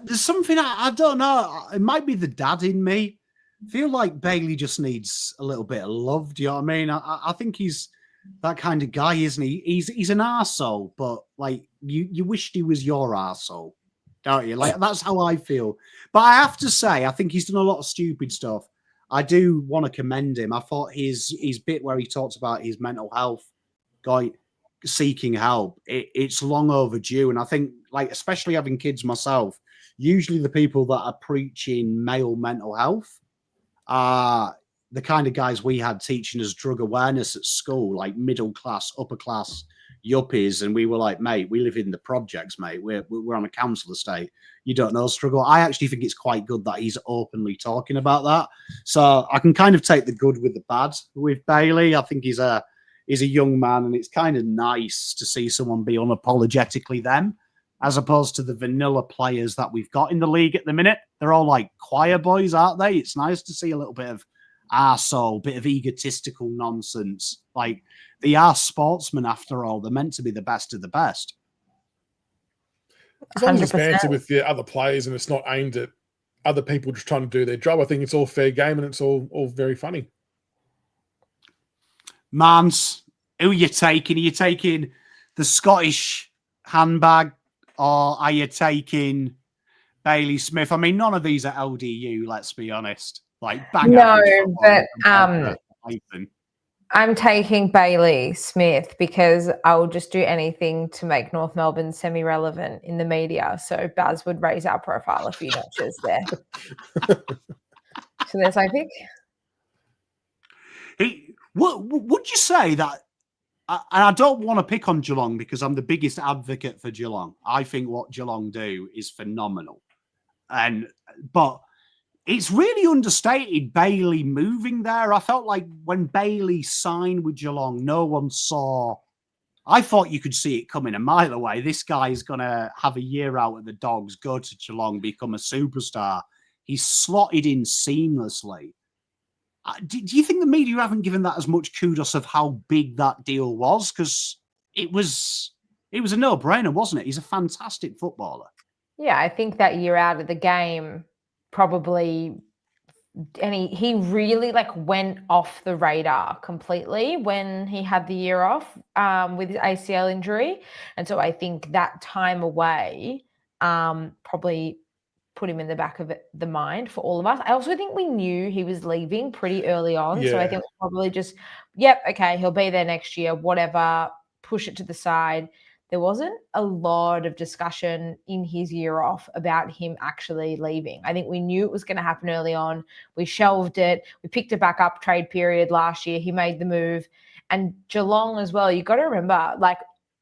there's something I don't know. It might be the dad in me. I feel like Bailey just needs a little bit of love. Do you know what I mean? I think he's that kind of guy, isn't he? He's an arsehole, but like you wished he was your arsehole, don't you? Like, that's how I feel. But I have to say, I think he's done a lot of stupid stuff. I do want to commend him. I thought his bit where he talks about his mental health, guy seeking help, it's long overdue. And I think, like, especially having kids myself, usually the people that are preaching male mental health are the kind of guys we had teaching us drug awareness at school, like middle class, upper class yuppies. And we were like, mate, we live in the projects, mate. We're on a council estate. You don't know struggle. I actually think it's quite good that he's openly talking about that. So I can kind of take the good with the bad with Bailey. I think he's a young man, and it's kind of nice to see someone be unapologetically them, as opposed to the vanilla players that we've got in the league at the minute. They're all like choir boys, aren't they? It's nice to see a little bit of arsehole, bit of egotistical nonsense. Like, they are sportsmen after all. They're meant to be the best of the best. As long as it's banter with the other players and it's not aimed at other people just trying to do their job, I think it's all fair game and it's all very funny. Mans, who are you taking? Are you taking the Scottish handbag, or are you taking Bailey Smith? I mean, none of these are LDU, let's be honest. Like, bang. No, but I'm taking Bailey Smith because I will just do anything to make North Melbourne semi-relevant in the media. So Baz would raise our profile a few notches there. So there's my pick. Would you say that, and I don't want to pick on Geelong because I'm the biggest advocate for Geelong. I think what Geelong do is phenomenal. But it's really understated Bailey moving there. I felt like when Bailey signed with Geelong, no one saw. I thought you could see it coming a mile away. This guy's going to have a year out at the Dogs, go to Geelong, become a superstar. He's slotted in seamlessly. Do you think the media haven't given that as much kudos of how big that deal was? Because it was a no-brainer, wasn't it? He's a fantastic footballer. Yeah, I think that year out of the game probably and he really like went off the radar completely when he had the year off with his ACL injury. And so I think that time away probably put him in the back of the mind for all of us. I also think we knew he was leaving pretty early on. So I think we're probably just, yep, okay, he'll be there next year, whatever, push it to the side. There wasn't a lot of discussion in his year off about him actually leaving. I think we knew it was going to happen early on. We shelved it. We picked it back up trade period last year. He made the move. And Geelong as well, you got to remember, like,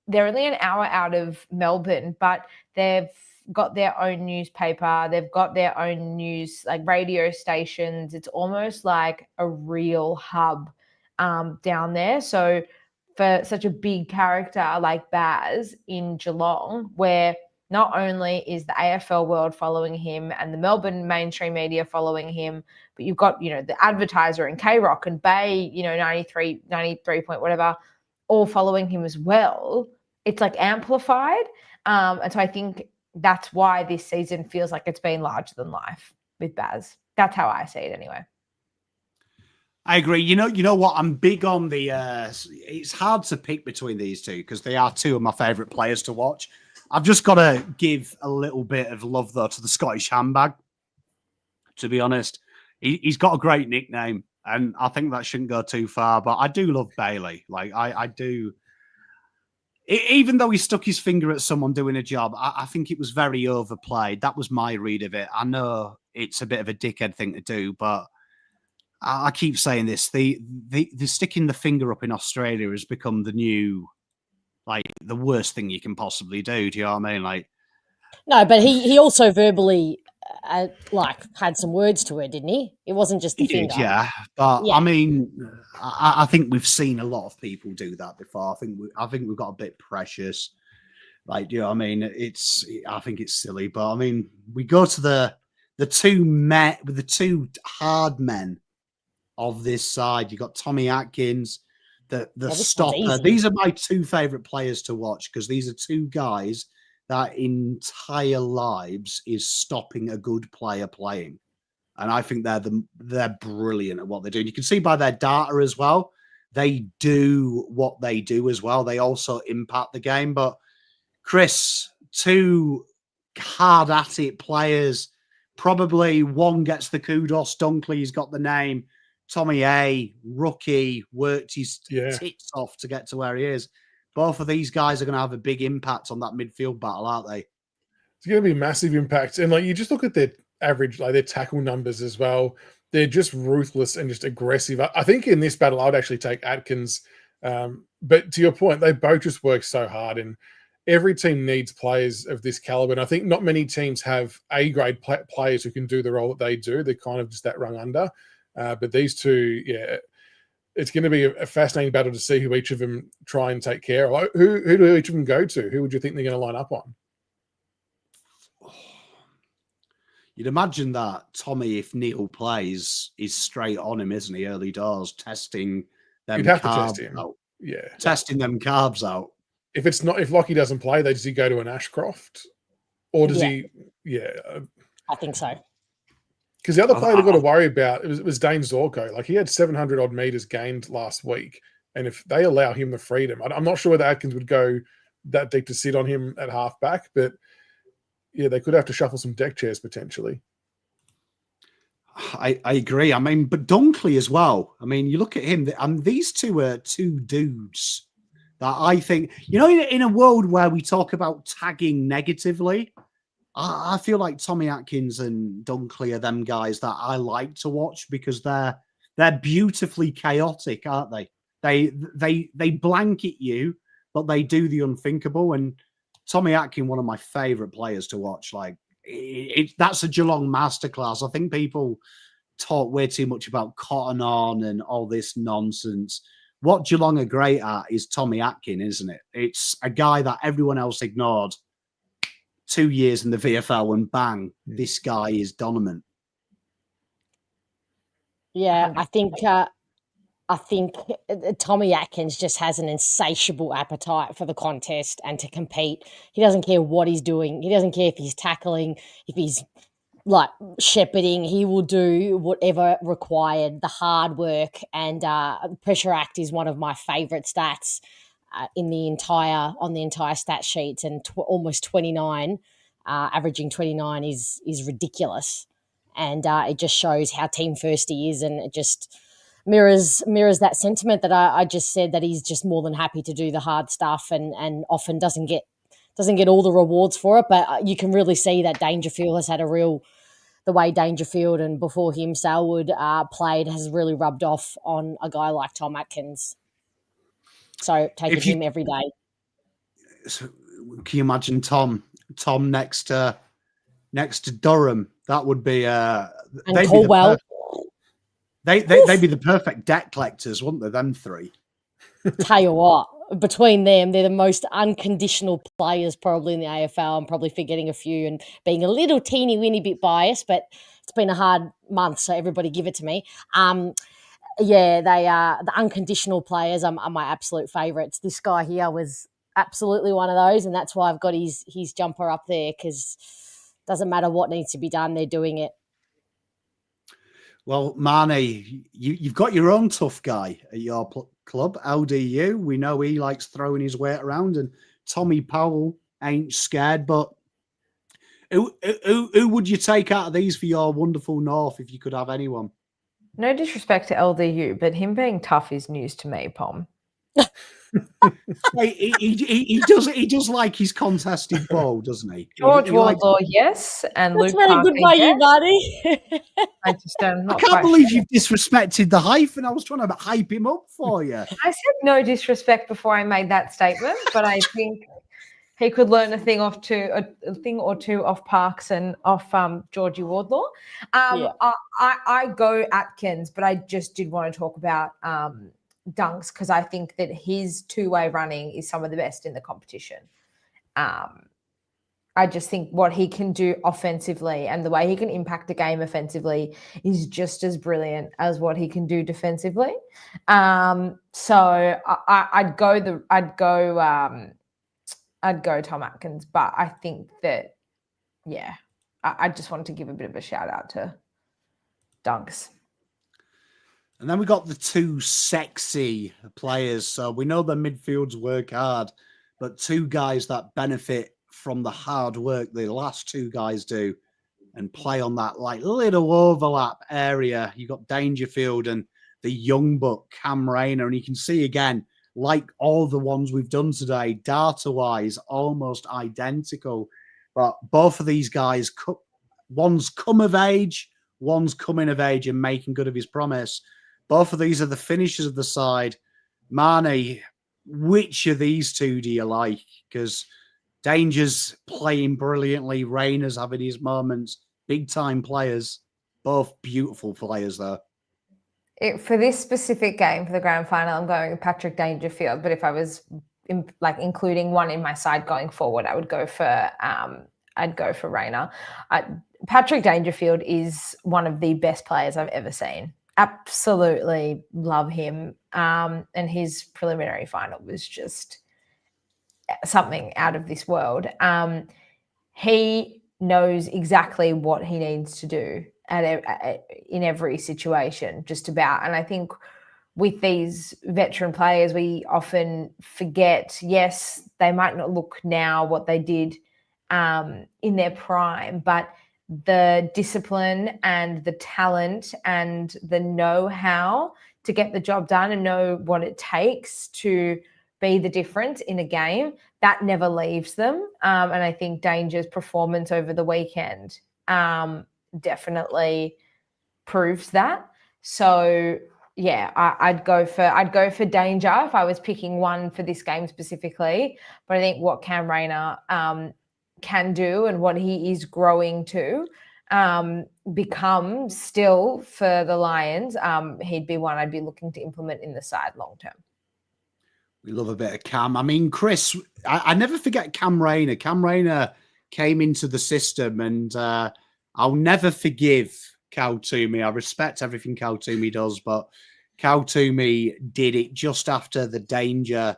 they're only an hour out of Melbourne, but they've got their own newspaper. They've got their own news, like radio stations. It's almost like a real hub down there. So for such a big character like Baz in Geelong, where not only is the AFL world following him and the Melbourne mainstream media following him, but you've got, you know, the advertiser and K-Rock and Bay, you know, 93 point whatever, all following him as well. It's like amplified. And so I think that's why this season feels like it's been larger than life with Baz. That's how I see it anyway. I agree. You know what? I'm big on the. It's hard to pick between these two because they are two of my favourite players to watch. I've just got to give a little bit of love though to the Scottish handbag. To be honest, he's got a great nickname, and I think that shouldn't go too far. But I do love Bailey. Like I do. Even though he stuck his finger at someone doing a job, I think it was very overplayed. That was my read of it. I know it's a bit of a dickhead thing to do, but I keep saying this. The sticking the finger up in Australia has become the new, like, the worst thing you can possibly do. Do you know what I mean? Like, no, but he also verbally like had some words to her, didn't he? It wasn't just the finger. Yeah, but yeah. I mean, I think we've seen a lot of people do that before. I think we've got a bit precious. Like, you know what I mean? I think it's silly, but I mean, we go to the two hard men of this side. You got Tommy Atkins, the stopper. These are my two favorite players to watch because these are two guys that entire lives is stopping a good player playing. And I think they're brilliant at what they're doing. You can see by their data as well. They do what they do as well. They also impact the game. But Chris, two hard at it players. Probably one gets the kudos. Dunkley's got the name. Tommy A, rookie, worked his tits off to get to where he is. Both of these guys are going to have a big impact on that midfield battle, aren't they? It's going to be a massive impact. And like, you just look at their average, like their tackle numbers as well. They're just ruthless and just aggressive. I think in this battle, I would actually take Atkins. But to your point, they both just work so hard, and every team needs players of this caliber. And I think not many teams have A-grade players who can do the role that they do. They're kind of just that rung under. But these two, it's going to be a fascinating battle to see who each of them try and take care of. Who do each of them go to? Who would you think they're going to line up on? You'd imagine that Tommy, if Neil plays, is straight on him, isn't he? Early doors, testing them. You'd have to test him. Out. Yeah, testing them carbs out. If Lockie doesn't play, does he go to an Ashcroft, or does he? Yeah, I think so. Because the other player they've got to worry about was Dane Zorko. Like, he had 700 odd meters gained last week, and if they allow him the freedom, I'm not sure whether Atkins would go that deep to sit on him at halfback, but yeah, they could have to shuffle some deck chairs potentially. I agree. I mean, but Dunkley as well. I mean, you look at him, and these two are two dudes that I think, in a world where we talk about tagging negatively, I feel like Tommy Atkins and Dunkley are them guys that I like to watch because they're beautifully chaotic, aren't they? They blanket you, but they do the unthinkable. And Tommy Atkins, one of my favorite players to watch. Like, that's a Geelong masterclass. I think people talk way too much about Cotton On and all this nonsense. What Geelong are great at is Tommy Atkins, isn't it? It's a guy that everyone else ignored. 2 years in the VFL and bang, this guy is dominant. Yeah, I think Tommy Atkins just has an insatiable appetite for the contest and to compete. He doesn't care what he's doing. He doesn't care if he's tackling, if he's like shepherding. He will do whatever required, the hard work, and pressure act is one of my favourite stats on the entire stat sheets, and almost 29, averaging 29 is ridiculous, and it just shows how team first he is, and it just mirrors that sentiment that I just said, that he's just more than happy to do the hard stuff, and often doesn't get all the rewards for it, but you can really see that Dangerfield has had the way Dangerfield and before him Selwood played has really rubbed off on a guy like Tom Atkins. So taking him every day. So can you imagine Tom next to Durham? That would be and Caldwell. They'd be the perfect debt collectors, wouldn't they? Them three. Tell you what, between them, they're the most unconditional players probably in the AFL. I'm probably forgetting a few and being a little teeny weeny bit biased, but it's been a hard month, so everybody give it to me. Yeah, they are the unconditional players are my absolute favourites. This guy here was absolutely one of those, and that's why I've got his jumper up there, because it doesn't matter what needs to be done, they're doing it. Well, Marnie, you've got your own tough guy at your club, LDU. We know he likes throwing his weight around, and Tommy Powell ain't scared. But who would you take out of these for your wonderful North if you could have anyone? No disrespect to LDU, but him being tough is news to me, Pom. He does like his contested ball, doesn't he? George Wardlaw, yes, and that's Luke very Parker, good by yes. you, buddy. I just I can't believe you've disrespected the hyphen. I was trying to hype him up for you. I said no disrespect before I made that statement, but I think he could learn a thing or two off Parks and off Georgie Wardlaw. I go Atkins, but I just did want to talk about Dunks, because I think that his two-way running is some of the best in the competition. I just think what he can do offensively and the way he can impact the game offensively is just as brilliant as what he can do defensively. So I'd go Tom Atkins, but I think that, yeah, I just wanted to give a bit of a shout out to Dunks. And then we got the two sexy players. So we know the midfields work hard, but two guys that benefit from the hard work the last two guys do and play on that like little overlap area. You got Dangerfield and the young buck Cam Rayner, and you can see again, like all the ones we've done today, data-wise, almost identical. But both of these guys, one's come of age, one's coming of age and making good of his promise. Both of these are the finishers of the side. Marnie, which of these two do you like? Because Danger's playing brilliantly. Rayner's having his moments. Big-time players. Both beautiful players, though. For this specific game, for the grand final, I'm going with Patrick Dangerfield. But if I was including one in my side going forward, I would go for Rayner. Patrick Dangerfield is one of the best players I've ever seen. Absolutely love him. And his preliminary final was just something out of this world. He knows exactly what he needs to do in every situation, just about. And I think with these veteran players, we often forget, yes, they might not look now what they did in their prime, but the discipline and the talent and the know-how to get the job done and know what it takes to be the difference in a game, that never leaves them. And I think Danger's performance over the weekend definitely proves that. So yeah, I'd go for Danger if I was picking one for this game specifically. But I think what Cam Rayner can do and what he is growing to become still for the Lions, he'd be one I'd be looking to implement in the side long term. We love a bit of Cam. I mean, Chris, I never forget Cam Rayner. Cam Rayner came into the system, and I'll never forgive Cal Toomey. I respect everything Cal Toomey does, but Cal Toomey did it just after the Danger.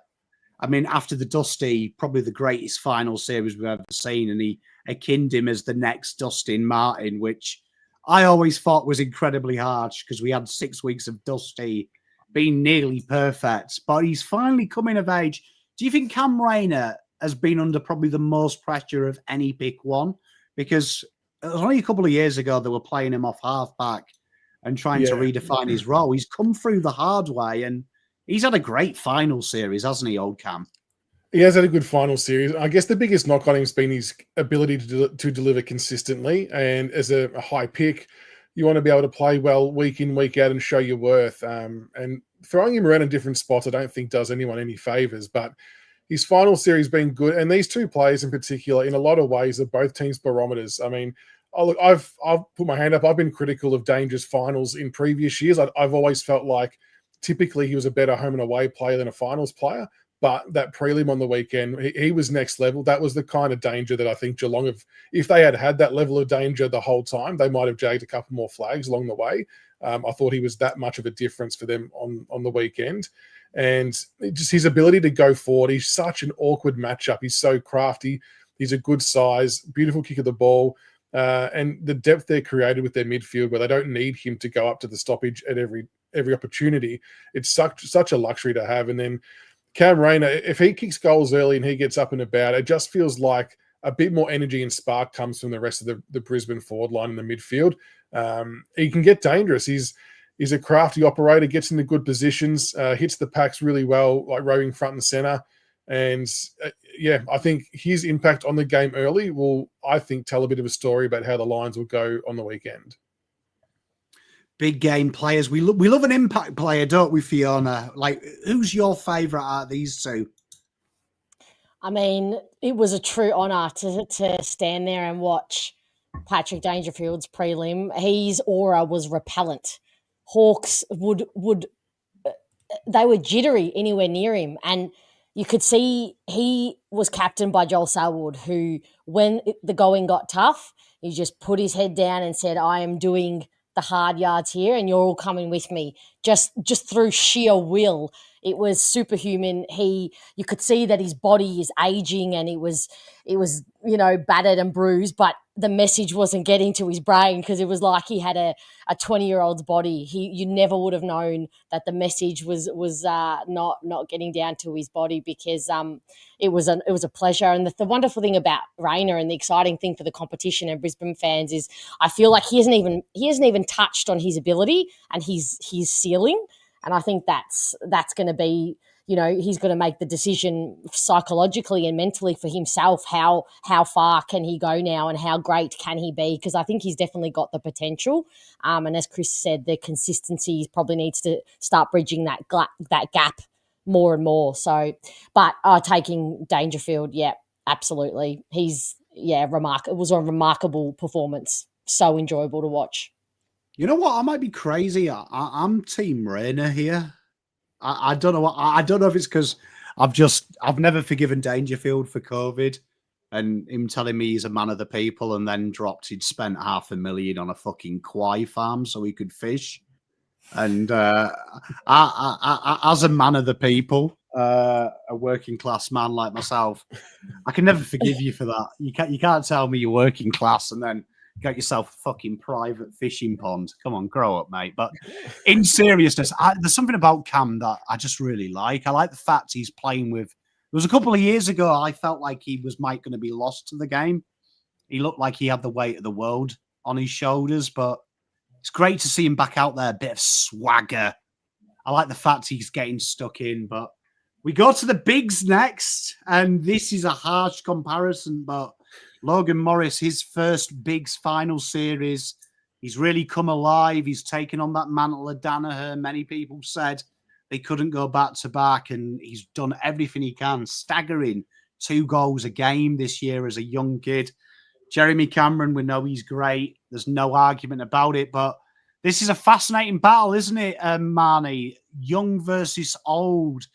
I mean, after the Dusty, probably the greatest final series we've ever seen, and he akined him as the next Dustin Martin, which I always thought was incredibly harsh because we had 6 weeks of Dusty being nearly perfect, but he's finally coming of age. Do you think Cam Rayner has been under probably the most pressure of any pick one? Because it was only a couple of years ago they were playing him off halfback and trying to redefine his role. He's come through the hard way, and he's had a great final series, hasn't he, old Cam? He has had a good final series. I guess the biggest knock on him has been his ability to deliver consistently. And as a high pick, you want to be able to play well week in, week out and show your worth. And throwing him around in different spots, I don't think does anyone any favours. But his final series been good. And these two players in particular, in a lot of ways, are both teams' barometers. I mean, I've put my hand up. I've been critical of Danger's finals in previous years. I've always felt like typically he was a better home and away player than a finals player. But that prelim on the weekend, he was next level. That was the kind of danger that I think Geelong have. If they had that level of danger the whole time, they might have jagged a couple more flags along the way. I thought he was that much of a difference for them on the weekend. And just his ability to go forward, he's such an awkward matchup. He's so crafty. He's a good size, beautiful kick of the ball. And the depth they're created with their midfield where they don't need him to go up to the stoppage at every opportunity. It's such a luxury to have. And then Cam Rayner, if he kicks goals early and he gets up and about, it just feels like a bit more energy and spark comes from the rest of the Brisbane forward line in the midfield. He can get dangerous. He's a crafty operator, gets into good positions, hits the packs really well, like rowing front and centre. And I think his impact on the game early will, I think, tell a bit of a story about how the Lions will go on the weekend. Big game players. We love an impact player, don't we, Fiona? Like, who's your favourite out of these two? I mean, it was a true honour to stand there and watch Patrick Dangerfield's prelim. His aura was repellent. Hawks they were jittery anywhere near him. And you could see he was captained by Joel Selwood, who, when the going got tough, he just put his head down and said, I am doing the hard yards here and you're all coming with me, just through sheer will. It was superhuman. You could see that his body is aging and it was battered and bruised, but the message wasn't getting to his brain because it was like he had a 20-year-old's body. You never would have known that the message was not getting down to his body because it was a pleasure. And the wonderful thing about Rayner and the exciting thing for the competition and Brisbane fans is I feel like he hasn't even touched on his ability and his ceiling. And I think that's going to be, he's going to make the decision psychologically and mentally for himself. How far can he go now and how great can he be? Because I think he's definitely got the potential. And as Chris said, the consistency probably needs to start bridging that gap more and more. So, but taking Dangerfield, yeah, absolutely. It was a remarkable performance. So enjoyable to watch. You know what? I might be crazy. I'm Team Rayner here. I don't know. I don't know if it's because I've never forgiven Dangerfield for COVID and him telling me he's a man of the people and then he'd spent $500,000 on a fucking kwai farm so he could fish. And as a man of the people, a working class man like myself, I can never forgive you for that. You can't tell me you're working class and then got yourself a fucking private fishing pond. Come on, grow up, mate. But in seriousness, there's something about Cam that I just really like. I like the fact he's playing with. It was a couple of years ago, I felt like he was going to be lost to the game. He looked like he had the weight of the world on his shoulders, but it's great to see him back out there, a bit of swagger. I like the fact he's getting stuck in, but we go to the bigs next, and this is a harsh comparison, but Logan Morris, his first Bigs final series, he's really come alive. He's taken on that mantle of Danaher. Many people said they couldn't go back to back, and he's done everything he can, staggering 2 goals a game this year as a young kid. Jeremy Cameron, we know he's great. There's no argument about it, but this is a fascinating battle, isn't it, Marnie? Young versus old.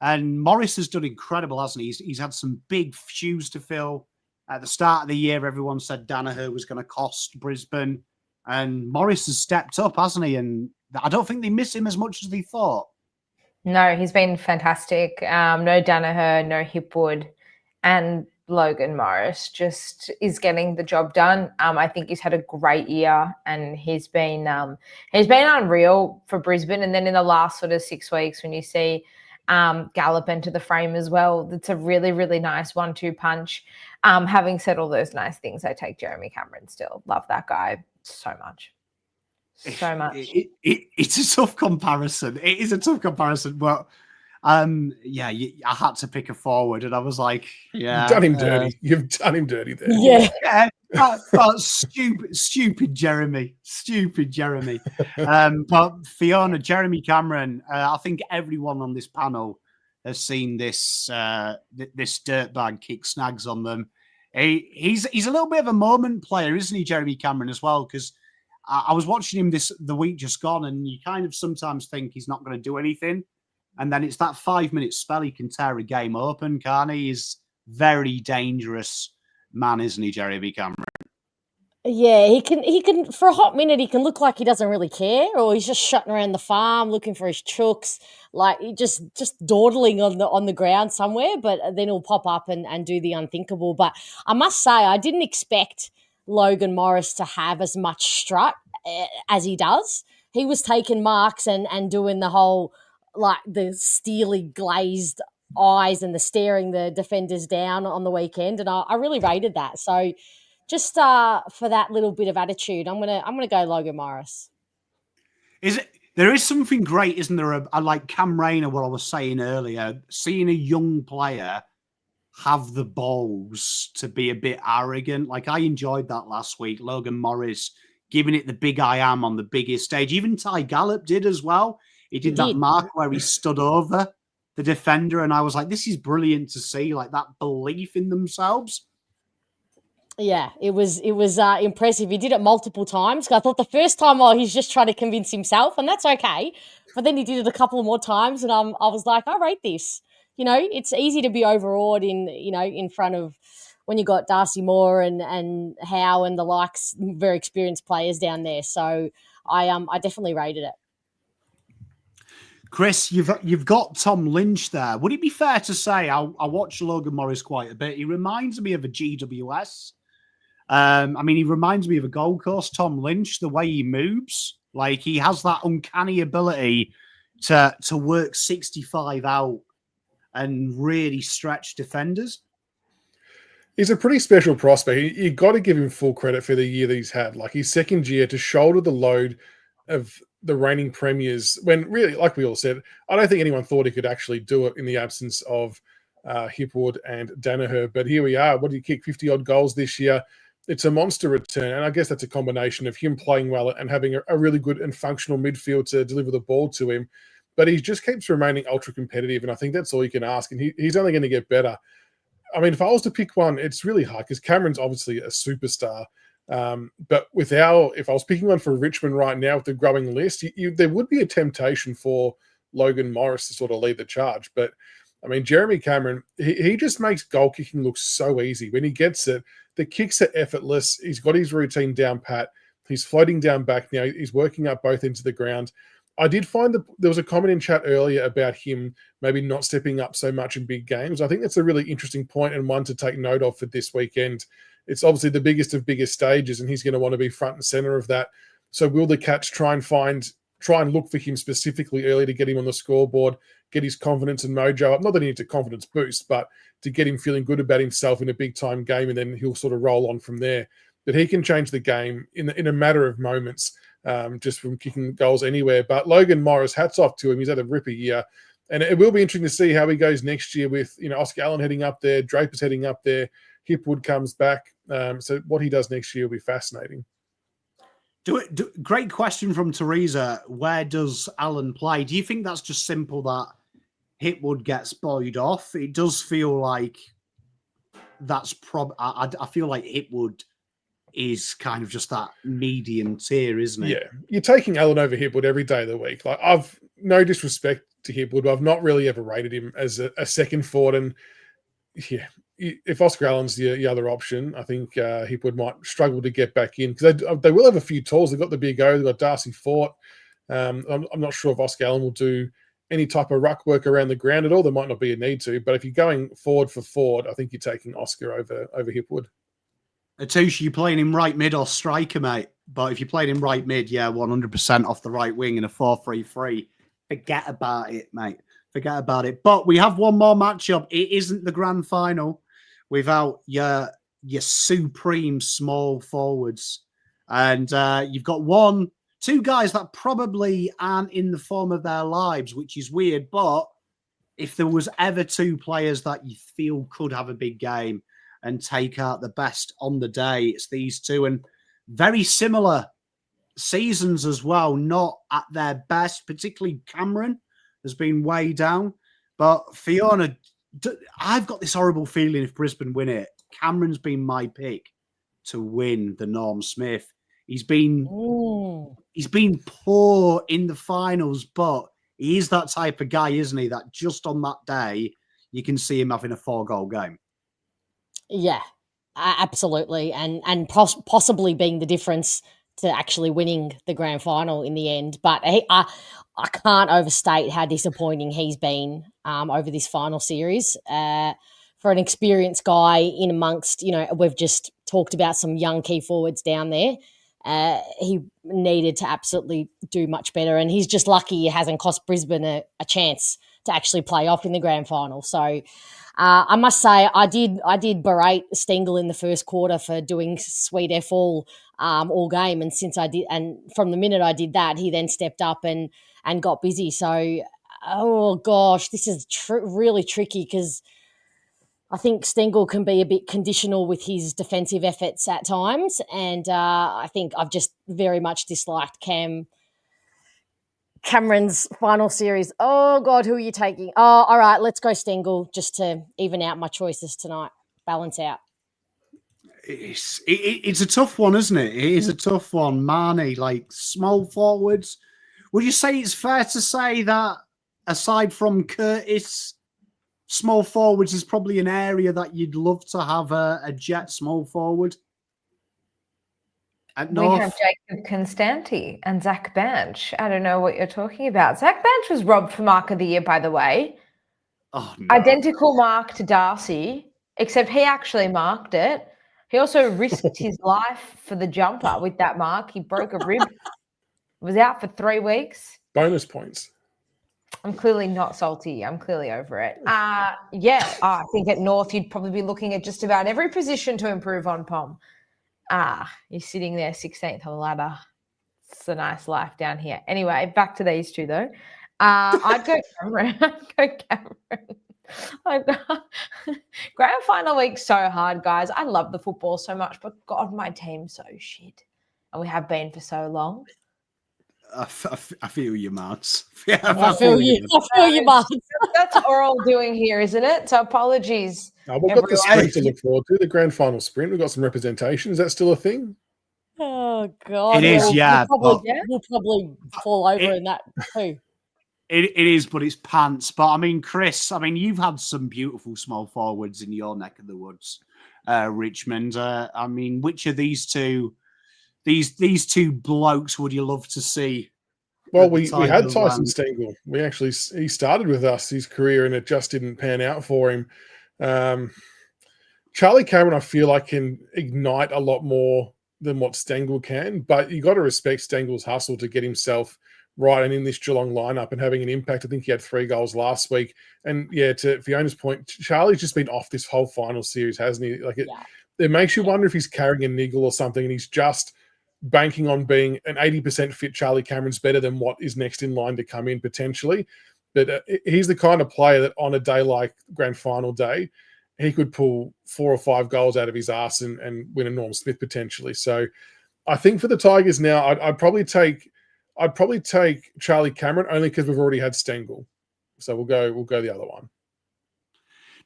And Morris has done incredible, hasn't he? He's had some big shoes to fill. At the start of the year, everyone said Danaher was going to cost Brisbane. And Morris has stepped up, hasn't he? And I don't think they miss him as much as they thought. No, he's been fantastic. No Danaher, no Hipwood, and Logan Morris just is getting the job done. I think he's had a great year, and he's been unreal for Brisbane. And then in the last sort of 6 weeks, when you see Gallop enter the frame as well, it's a really, really nice 1-2 punch. Having said all those nice things, I take Jeremy Cameron still. Love that guy so much. So much. It's a tough comparison. It is a tough comparison, but I had to pick a forward, and I was like, yeah, you've done him dirty. You've done him dirty there. Yeah. Stupid Jeremy. But Fiona, Jeremy Cameron, I think everyone on this panel has seen this this dirtbag kick snags on them. He's a little bit of a moment player, isn't he, Jeremy Cameron, as well? Because I was watching him the week just gone, and you kind of sometimes think he's not going to do anything. And then it's that 5-minute spell he can tear a game open, can't he? He's very dangerous man, isn't he, Jeremy Cameron? Yeah, he can for a hot minute he can look like he doesn't really care, or he's just shutting around the farm looking for his chooks, like he just dawdling on the ground somewhere, but then he'll pop up and do the unthinkable. But I must say, I didn't expect Logan Morris to have as much strut as he does. He was taking marks and doing the whole, like, the steely glazed eyes and the staring the defenders down on the weekend, and I really rated that. So just for that little bit of attitude, I'm gonna go Logan Morris. There is something great, isn't there? I like Cam Rayner, what I was saying earlier, seeing a young player have the balls to be a bit arrogant. Like, I enjoyed that last week. Logan Morris giving it the big I am on the biggest stage. Even Ty Gallop did as well. He did that mark where he stood over the defender, and I was like, this is brilliant to see, like, that belief in themselves. Yeah, it was impressive. He did it multiple times. I thought the first time, he's just trying to convince himself, and that's okay. But then he did it a couple more times, and I was like, I rate this. You know, it's easy to be overawed in front of when you got Darcy Moore and Howe and the likes, very experienced players down there. So I definitely rated it. Chris, you've got Tom Lynch there. Would it be fair to say I watch Logan Morris quite a bit? He reminds me of a GWS. He reminds me of a Gold Coast Tom Lynch, the way he moves. Like, he has that uncanny ability to work 65 out and really stretch defenders. He's a pretty special prospect. You got to give him full credit for the year that he's had. Like, his second year to shoulder the load of the reigning premiers, when really, like we all said, I don't think anyone thought he could actually do it in the absence of Hipwood and Danaher. But here we are. What did he kick? 50-odd goals this year. It's a monster return. And I guess that's a combination of him playing well and having a really good and functional midfield to deliver the ball to him. But he just keeps remaining ultra competitive. And I think that's all you can ask. And he's only going to get better. I mean, if I was to pick one, it's really hard because Cameron's obviously a superstar. But if I was picking one for Richmond right now with the growing list, there would be a temptation for Logan Morris to sort of lead the charge. But I mean, Jeremy Cameron, he just makes goal kicking look so easy. When he gets it, the kicks are effortless. He's got his routine down pat. He's floating down back now. He's working up both ends of the ground. I did find that there was a comment in chat earlier about him maybe not stepping up so much in big games. I think that's a really interesting point and one to take note of for this weekend. It's obviously the biggest of biggest stages, and he's going to want to be front and center of that. So will the Cats try and look for him specifically early to get him on the scoreboard, get his confidence and mojo up? Not that he needs a confidence boost, but to get him feeling good about himself in a big-time game, and then he'll sort of roll on from there. But he can change the game in a matter of moments, just from kicking goals anywhere. But Logan Morris, hats off to him. He's had a ripper year. And it will be interesting to see how he goes next year with, Oscar Allen heading up there, Draper's heading up there, Hipwood comes back. So what he does next year will be fascinating. Great question from Teresa. Where does Allen play? Do you think that's just simple that Hipwood gets buoyed off? It does feel like that's I feel like Hipwood is kind of just that medium tier, isn't it? Yeah. You're taking Allen over Hipwood every day of the week. Like, I've no disrespect to Hipwood, but I've not really ever rated him as a second forward. And yeah, if Oscar Allen's the other option, I think Hipwood might struggle to get back in because they will have a few tools. They've got the Big O, they've got Darcy Fort. I'm not sure if Oscar Allen will do any type of ruck work around the ground at all, there might not be a need to. But if you're going forward for forward, I think you're taking Oscar over Hipwood. Atush, you playing him right mid or striker, mate? But if you played him right mid, 100% off the right wing in a 4-3-3. Forget about it, mate. Forget about it. But we have one more matchup. It isn't the grand final without your supreme small forwards. And you've got two guys that probably aren't in the form of their lives, which is weird. But if there was ever two players that you feel could have a big game and take out the best on the day, it's these two. And very similar seasons as well, not at their best, particularly Cameron has been way down. But Fiona, I've got this horrible feeling if Brisbane win it, Cameron's been my pick to win the Norm Smith. He's been poor in the finals, but he is that type of guy, isn't he? That just on that day, you can see him having a 4-goal game. Yeah, absolutely. And possibly being the difference to actually winning the grand final in the end. But I can't overstate how disappointing he's been over this final series. For an experienced guy in amongst, we've just talked about some young key forwards down there. He needed to absolutely do much better. And he's just lucky he hasn't cost Brisbane a chance to actually play off in the grand final. So I must say I did berate Stengel in the first quarter for doing sweet F all game. And since I did, and from the minute I did that, he then stepped up and got busy. So, oh gosh, this is really tricky because I think Stengel can be a bit conditional with his defensive efforts at times. And I think I've just very much disliked Cameron's final series. Oh, God, who are you taking? Oh, all right, let's go Stengel just to even out my choices tonight, balance out. It's a tough one, isn't it? It is a tough one. Marnie, like small forwards. Would you say it's fair to say that aside from Curtis, small forwards is probably an area that you'd love to have a jet small forward? At North? We have Jacob Constanti and Zach Bench. I don't know what you're talking about. Zach Bench was robbed for Mark of the Year, by the way. Oh, no. Identical mark to Darcy, except he actually marked it. He also risked his life for the jumper with that mark. He broke a rib, was out for 3 weeks. Bonus points. I'm clearly not salty. I'm clearly over it. I think at North you'd probably be looking at just about every position to improve on, Pom. You're sitting there 16th on the ladder. It's a nice life down here. Anyway, back to these two though. I'd go Cameron. Grand final week's so hard, guys. I love the football so much, but God, my team's so shit. And we have been for so long. I feel you, Marks. I feel you, Marks. That's what we're all doing here, isn't it? So apologies. We've got the sprint to look forward to, the grand final sprint. We've got some representation. Is that still a thing? Oh, God. It is, We'll probably fall over in that too. It is, but it's pants. But, I mean, Chris, you've had some beautiful small forwards in your neck of the woods, Richmond. Which of these two... These two blokes would you love to see? Well, we had Tyson Stengel. He started with us his career and it just didn't pan out for him. Charlie Cameron, I feel like can ignite a lot more than what Stengel can, but you got to respect Stengel's hustle to get himself right and in this Geelong lineup and having an impact. I think he had 3 goals last week. And yeah, to Fiona's point, Charlie's just been off this whole final series, hasn't he? It makes you wonder if he's carrying a niggle or something and he's just banking on being an 80% fit Charlie Cameron's better than what is next in line to come in potentially. But he's the kind of player that on a day like grand final day, he could pull 4 or 5 goals out of his ass and win a Norm Smith potentially. So I think for the Tigers now, I'd probably take Charlie Cameron only because we've already had Stengel. So we'll go the other one.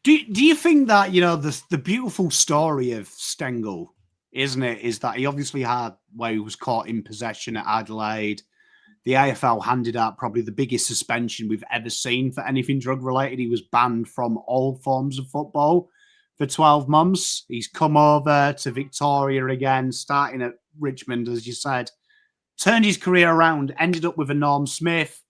Do you think that, the beautiful story of Stengel, isn't it, is that he obviously had where he was caught in possession at Adelaide. The AFL handed out probably the biggest suspension we've ever seen for anything drug-related. He was banned from all forms of football for 12 months. He's come over to Victoria again, starting at Richmond, as you said, turned his career around, ended up with a Norm Smith,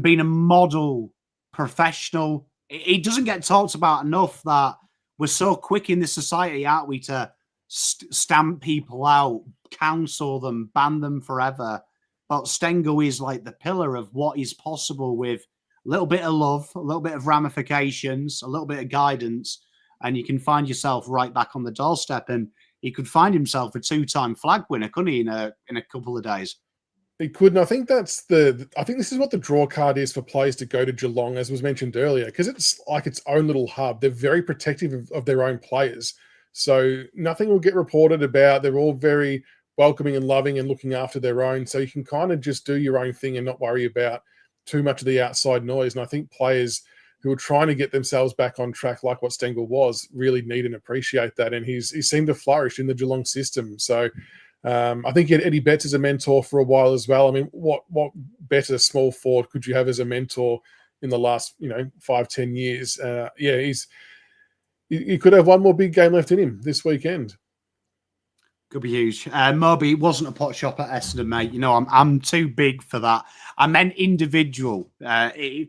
being a model professional. It doesn't get talked about enough that we're so quick in this society, aren't we, to stamp people out, cancel them, ban them forever. But Stengel is like the pillar of what is possible with a little bit of love, a little bit of ramifications, a little bit of guidance, and you can find yourself right back on the doorstep. And he could find himself a 2-time flag winner, couldn't he, in a couple of days? He could, and I think I think this is what the draw card is for players to go to Geelong, as was mentioned earlier, because it's like its own little hub. They're very protective of their own players. So nothing will get reported about. They're all very welcoming and loving and looking after their own. So you can kind of just do your own thing and not worry about too much of the outside noise. And I think players who are trying to get themselves back on track, like what Stengel was, really need and appreciate that. And he seemed to flourish in the Geelong system. So I think he had Eddie Betts as a mentor for a while as well. I mean, what better small forward could you have as a mentor in the last 5-10 years? He could have one more big game left in him this weekend. Could be huge. Moby, it wasn't a pot shop at Essendon, mate. I'm too big for that. I meant individual.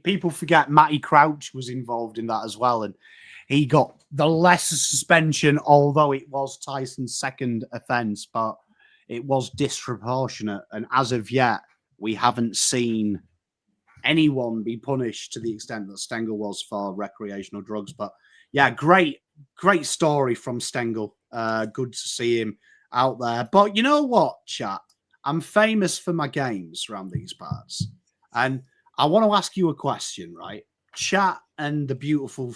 People forget Matty Crouch was involved in that as well, and he got the lesser suspension, although it was Tyson's second offence, but it was disproportionate. And as of yet, we haven't seen anyone be punished to the extent that Stengel was for recreational drugs. But yeah, great story from Stengel. Good to see him out there. But you know what, chat? I'm famous for my games around these parts. And I want to ask you a question, right? Chat and the beautiful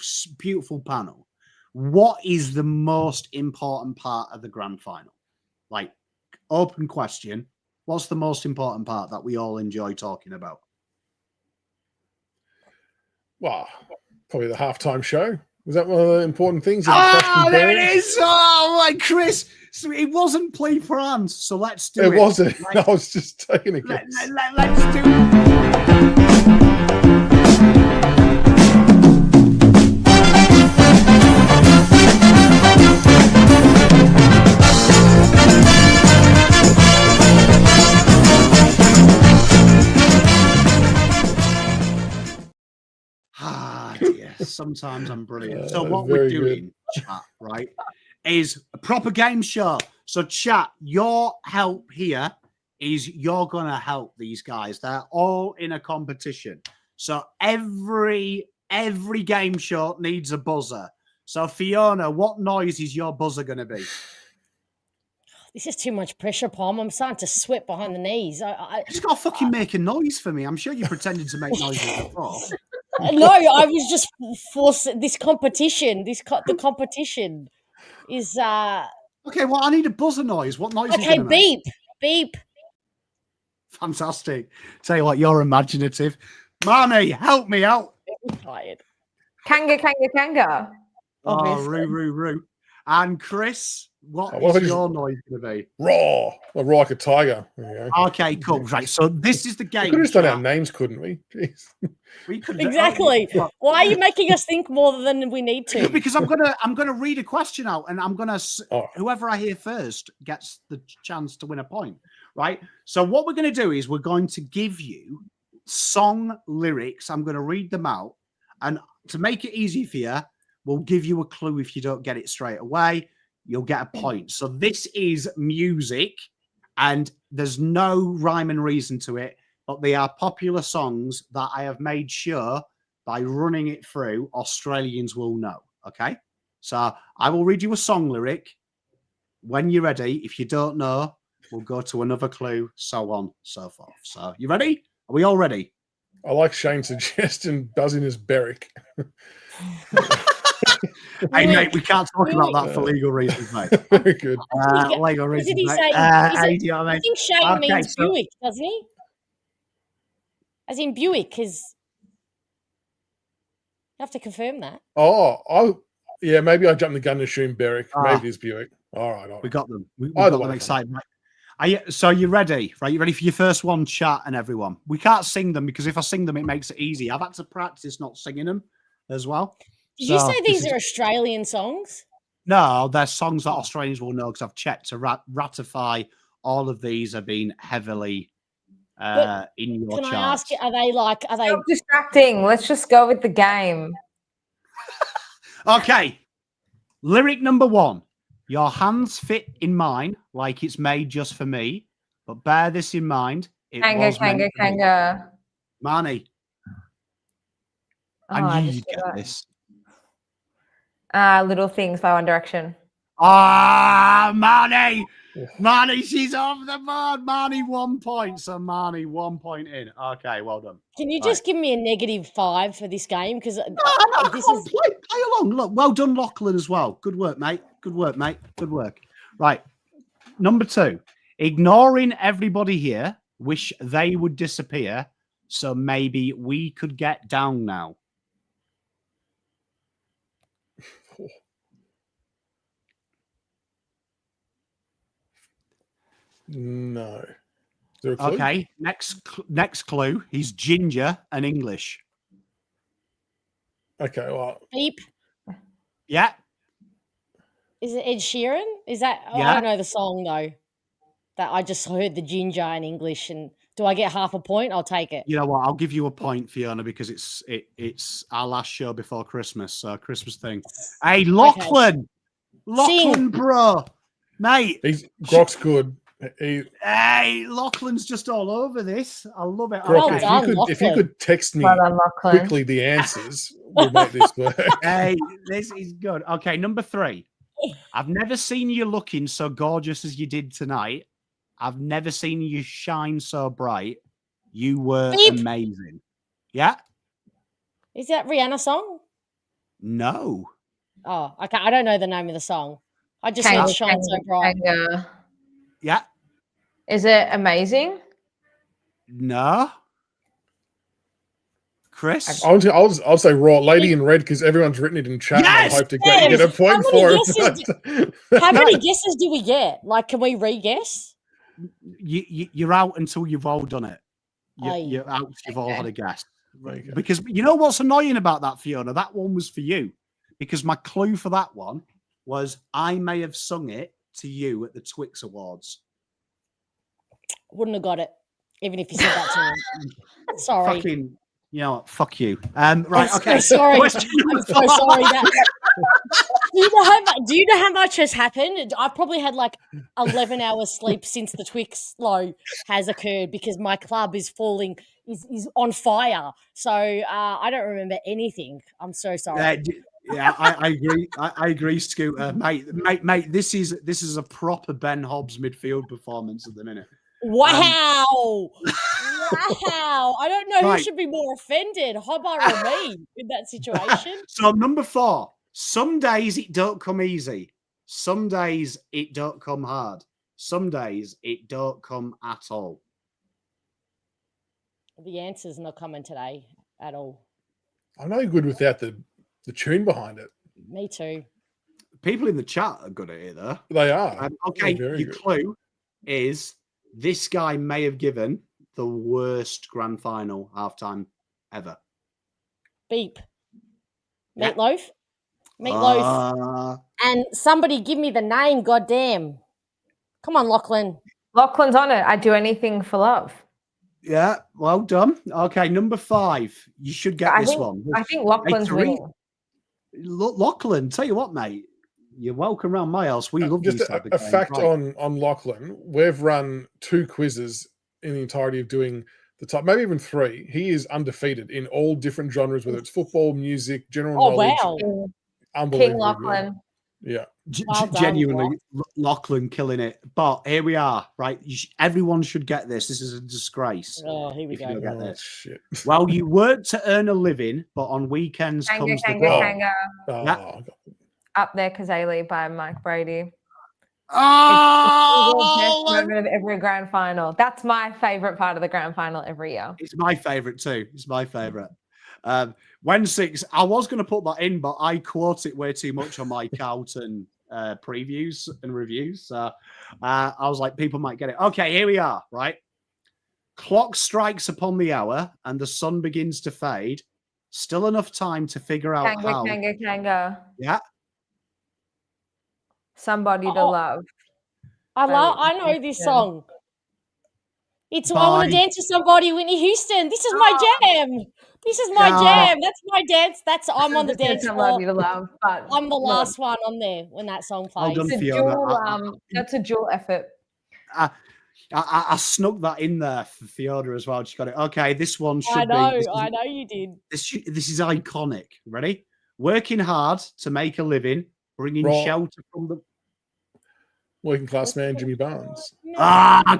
panel. What is the most important part of the grand final? Like, open question. What's the most important part that we all enjoy talking about? Well, probably the halftime show. Was that one of the important things? There it is. Oh, my Chris. So it wasn't play for hands, so let's do it. It wasn't. I was just taking a guess. Let's do it. Dear. Sometimes I'm brilliant. So what we're doing, chat, right, is a proper game show. So chat, your help here is you're going to help these guys. They're all in a competition. So every game show needs a buzzer. So Fiona, what noise is your buzzer going to be? This is too much pressure, Pom. I'm starting to sweat behind the knees. You just got to fucking make a noise for me. I'm sure you pretended to make noises before. No, I was just forced. This competition, the competition is. Okay, well, I need a buzzer noise. What noise? Okay, beep, beep. Fantastic. Tell you what, you're imaginative. Marnie, help me out. I'm tired. Kanga. Oh, roo. And Chris, what is your noise going to be? Raw. A raw like a tiger. There you go. Okay, cool. Right, so this is the game. We could have just done our names, couldn't we? Jeez. We could Exactly. Why are you making us think more than we need to? Because I'm gonna read a question out, and I'm gonna whoever I hear first gets the chance to win a point. Right. So what we're going to do is we're going to give you song lyrics. I'm going to read them out, and to make it easy for you, we'll give you a clue if you don't get it straight away. You'll get a point. So this is music, and there's no rhyme and reason to it, but they are popular songs that I have made sure by running it through, Australians will know. Okay? So I will read you a song lyric. When you're ready, if you don't know, we'll go to another clue, so on, so forth. So you ready? Are we all ready? I like Shane's suggestion, buzzing as Berwick. Hey, mate, we can't talk about that for legal reasons, mate. Very good. Legal reasons, mate. I think Shane means Buick, doesn't he? As in Buick, because you have to confirm that. Yeah, maybe I jumped the gun to assume Berwick. Maybe it's Buick. All right. We got them. We got them excited. So you ready? Right, you ready for your first one, chat and everyone? We can't sing them because if I sing them, it makes it easy. I've had to practice not singing them as well. Did you say these are Australian songs? No, they're songs that Australians will know because I've checked to ratify all of these have been heavily in your Can charts. I ask you, are they Stop distracting. Let's just go with the game. Okay. Lyric number 1. Your hands fit in mine like it's made just for me, but bear this in mind. It was meant for me. Kanga. Marnie. I knew you'd get this. Little Things by One Direction. Ah, Marnie. Marnie, she's off the board. Marnie, 1 point. So Marnie, 1 point in. Okay, well done. Can you just give me a -5 for this game? Because play along. Look, well done, Lachlan, as well. Good work, mate. Good work, mate. Good work. Right. Number 2. Ignoring everybody here, wish they would disappear, so maybe we could get down now. No. Is there a clue? Okay. Next clue. He's ginger and English. Okay. Well, Beep. Yeah. Is it Ed Sheeran? Is that? Oh, Yeah. I don't know the song though. That I just heard the ginger in English, and do I get half a point? I'll take it. You know what? I'll give you a point, Fiona, because it's our last show before Christmas, so Christmas thing. Hey, Lachlan. Lachlan, bro. Mate. Grok's good. Hey, Lachlan's just all over this. I love it. Grok, Well if you could text me quickly the answers, we'll make this work. Hey, this is good. Okay, number 3. I've never seen you looking so gorgeous as you did tonight. I've never seen you shine so bright. You were amazing. Yeah? Is that Rihanna song? No. Oh, okay. I don't know the name of the song. I just heard Shine So Bright. Yeah. Is it Amazing? No. Chris? I'll say Raw, Lady in Red, because everyone's written it in chat. Yes! And I hope to get a point for it. How many guesses do we get? Like, can we re-guess? You're out until you've all done it. You're out until you've all had a guess. Right. Because you know what's annoying about that, Fiona? That one was for you. Because my clue for that one was I may have sung it to you at the Twix Awards. Wouldn't have got it, even if you said that to me. Sorry. Fucking, you know what? Fuck you. Right, I'm okay. So sorry. Question I'm so sorry. Do you know how much has happened? I've probably had like 11 hours sleep since the Twix low has occurred because my club is falling, is on fire. So I don't remember anything. I'm so sorry. Yeah, I agree. I agree, Scooter, mate. This is a proper Ben Hobbs midfield performance at the minute. Wow! Wow! I don't know who should be more offended, Hobber or me, in that situation. So number 4. Some days it don't come easy. Some days it don't come hard. Some days it don't come at all. The answer's not coming today at all. I'm no good without the tune behind it. Me too. People in the chat are good at it, though. They are. Okay, They're your good. clue is this guy may have given the worst grand final halftime ever. Beep. Yeah. Meatloaf? Meatloaf. And somebody give me the name, goddamn. Come on, Lachlan. Lachlan's on it. I'd do anything for love. Yeah, well done. Okay, number 5. You should get this one. I think Lachlan's winning. Lachlan, tell you what, mate. You're welcome around my house. We love just these type of a games. fact Right. on Lachlan. We've run 2 quizzes in the entirety of doing the top, maybe even 3. He is undefeated in all different genres, whether it's football, music, general knowledge. Wow. Unbelievable. King Lachlan. Yeah. Well done, Genuinely, Lachlan killing it. But here we are, right? Everyone should get this. This is a disgrace. Oh, here we if you go. don't get Oh, this. shit. Well, you work to earn a living, but on weekends comes the Kanga. Oh, Yeah. Up there, Kazali by Mike Brady. Oh, Best moment of every grand final. That's my favorite part of the grand final every year. it's my favorite too. It's my favorite. When 6, I was going to put that in, but I quote it way too much on my Carlton previews and reviews. So I was like, people might get it. Okay, here we are, right? Clock strikes upon the hour and the sun begins to fade. Still enough time to figure out how. Kanga. Yeah. Somebody to love. I know this song. It's I want to dance with somebody, Whitney Houston. This is my jam. This is my jam. That's my dance. I'm on the dance floor. Love you to love, but I'm the last one on there when that song plays. Well done, it's a Fiona. dual, that's a dual effort. I snuck that in there for Fiona as well. She got it. Okay, this one should be. I know you did. This is iconic. Ready? Working hard to make a living, bringing shelter from the working class man, Jimmy Barnes.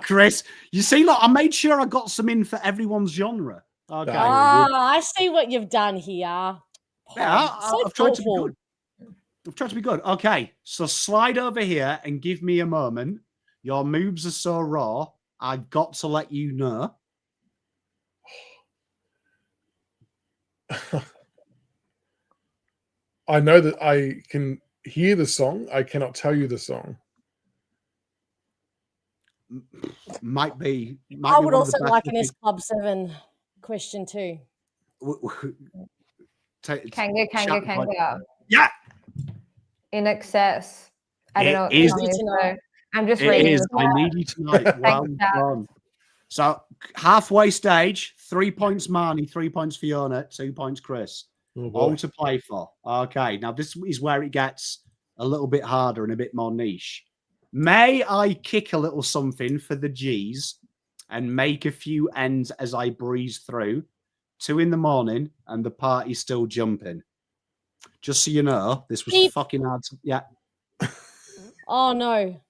Chris, you see, look, I made sure I got some in for everyone's genre. Okay. I see what you've done here. Yeah, I've tried to be good. I've tried to be good. Okay, so slide over here and give me a moment. Your moves are so raw, I've got to let you know. I know that I can hear the song. I cannot tell you the song. Might be. I would also like an S Club 7 question too. Kanga. Yeah. In excess. I don't know. I'm just reading. It is. I need you tonight. Well done. So halfway stage, 3 points Marnie, 3 points Fiona, 2 points Chris. All to play for. Okay, now this is where it gets a little bit harder and a bit more niche. May I kick a little something for the G's and make a few ends as I breeze through? 2 a.m, and the party's still jumping. Just so you know, this was fucking hard. Yeah. Oh no.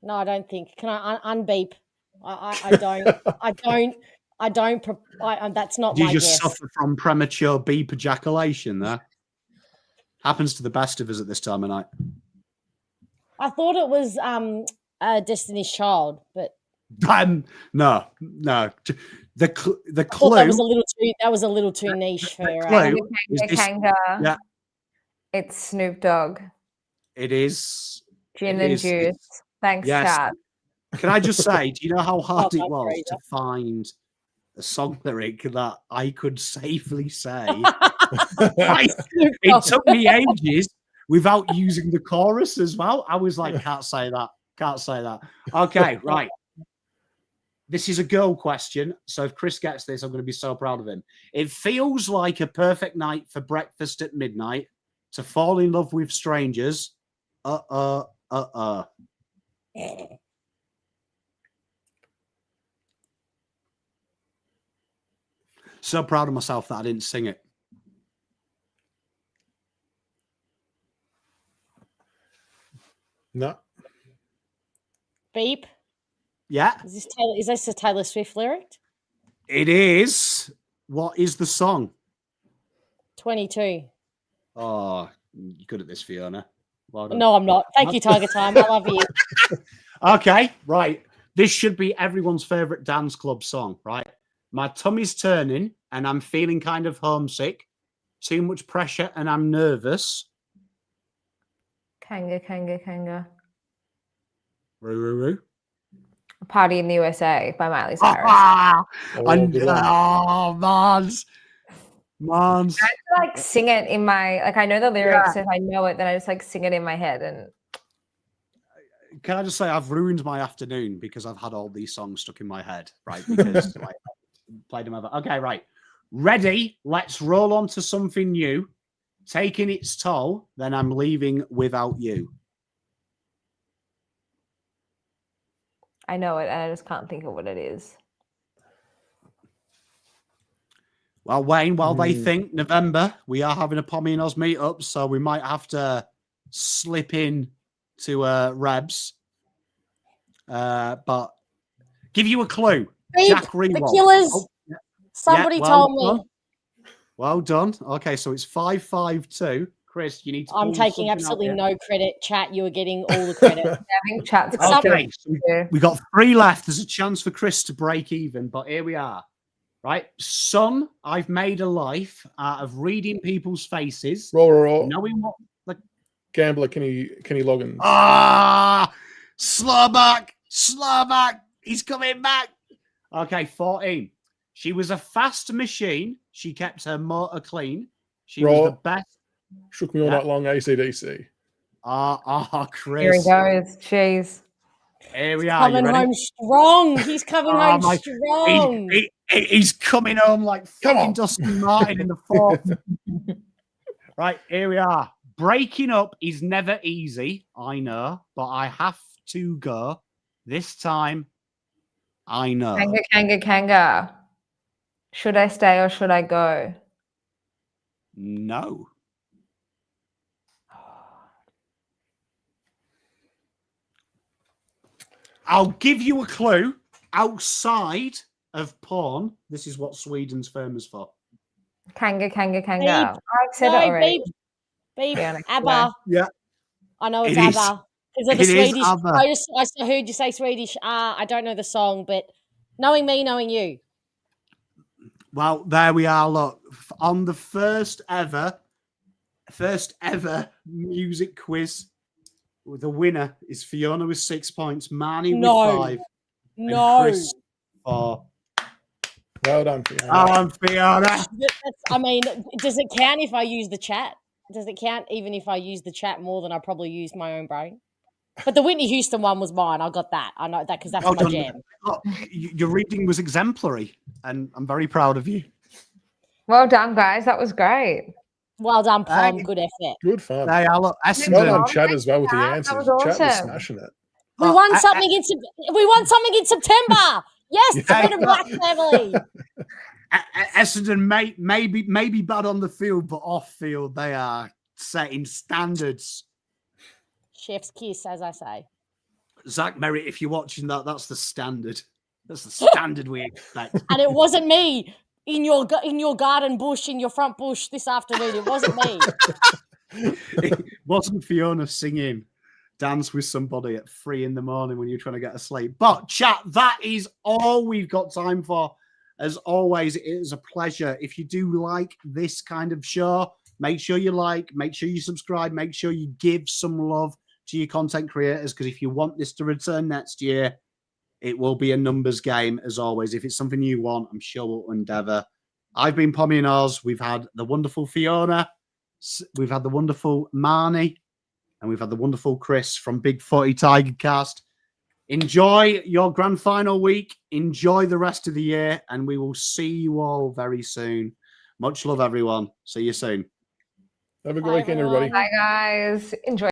No, I don't think. Can I unbeep? I don't. That's not my guess. You just suffer from premature beep ejaculation there. Happens to the best of us at this time of night. I thought it was Destiny's Child, but no. The clue that was a little too niche for Kanga. Yeah. It's Snoop Dogg. It is gin and juice. Thanks, chat. Can I just say, do you know how hard it was to find a song lyric that I could safely say? It took me ages without using the chorus as well. I was like, can't say that. Okay, right. This is a girl question. So if Chris gets this, I'm going to be so proud of him. It feels like a perfect night for breakfast at midnight to fall in love with strangers. So proud of myself that I didn't sing it. No. Beep. Yeah. Is this a Taylor Swift lyric? It is. What is the song? 22. Oh, you're good at this, Fiona. Well done. No, I'm not. Thank you, Tiger Time. I love you. Okay, right. This should be everyone's favorite dance club song, right? My tummy's turning and I'm feeling kind of homesick. Too much pressure and I'm nervous. Kanga. Roo. Party in the USA by Miley Cyrus. Mons. I like sing it in my I know the lyrics. If I know it, then I just like sing it in my head. And can I just say I've ruined my afternoon because I've had all these songs stuck in my head, right? Because I played them over. Okay, right. Ready? Let's roll on to something new. Taking its toll, then I'm leaving without you. I know it, and I just can't think of what it is. Well, Wayne, while they think November, we are having a PommyinOz meetup, so we might have to slip in to Rebs. But give you a clue. Beep, Jack Rewalt. The Killers. Somebody told me. Well done. Okay, so it's 5-5-2. Chris, you need to. I'm taking absolutely no credit. Chat, you are getting all the credit. I think chat's okay. So we got 3 left. There's a chance for Chris to break even, but here we are. Right, son, I've made a life out of reading people's faces, roll. knowing what the gambler Kenny Loggins. Slovak, he's coming back. Okay, 14. She was a fast machine. She kept her motor clean. She was the best. Shook me all night long. AC/DC. Chris. Here he goes. Jeez. Here we are. Coming You ready? home strong. He's coming home strong. He's coming home like fucking Dustin Martin in the fourth. Right, here we are. Breaking up is never easy, I know, but I have to go. This time, I know. Kanga. Should I stay or should I go? No. I'll give you a clue. Outside of porn, this is what Sweden's famous for. Kanga. Beep. I've said it No, already. beep, Yeah, ABBA. Yeah. I know it's It is. ABBA. Because of the It is Swedish. ABBA. I heard you say Swedish. I don't know the song, but knowing me, knowing you. Well, there we are. Look, on the first ever music quiz, the winner is Fiona with 6 points, Marnie with 5, No. and Chris 4. Well done, Fiona. Fiona. I mean, does it count if I use the chat? Does it count even if I use the chat more than I probably used my own brain? But the Whitney Houston one was mine. I got that. I know that because that's my jam. Look, your reading was exemplary, and I'm very proud of you. Well done, guys. That was great. Well done, Pom. Good effort. Good fun. They are, look, Well Essendon. done, Chad, as well with the That answers. was Chad was awesome. smashing it. We won something in September. Yes, the Yeah. Red and Black family. Essendon may be bad on the field, but off field they are setting standards. Chef's kiss, as I say. Zach Merritt, if you're watching that, that's the standard. That's the standard we expect. And it wasn't me in your garden bush, in your front bush this afternoon. It wasn't me. It wasn't Fiona singing Dance with Somebody at 3 a.m. when you're trying to get to sleep. But chat, that is all we've got time for. As always, it is a pleasure. If you do like this kind of show, make sure you like, make sure you subscribe, make sure you give some love to your content creators, because if you want this to return next year, it will be a numbers game, as always. If it's something you want, I'm sure we'll endeavour. I've been PommyinOz. We've had the wonderful Fiona. We've had the wonderful Marnie. And we've had the wonderful Chris from BigFooty Tigercast. Enjoy your grand final week. Enjoy the rest of the year. And we will see you all very soon. Much love, everyone. See you soon. Have a good Bye, weekend, everyone. everybody. Bye, guys. Enjoy.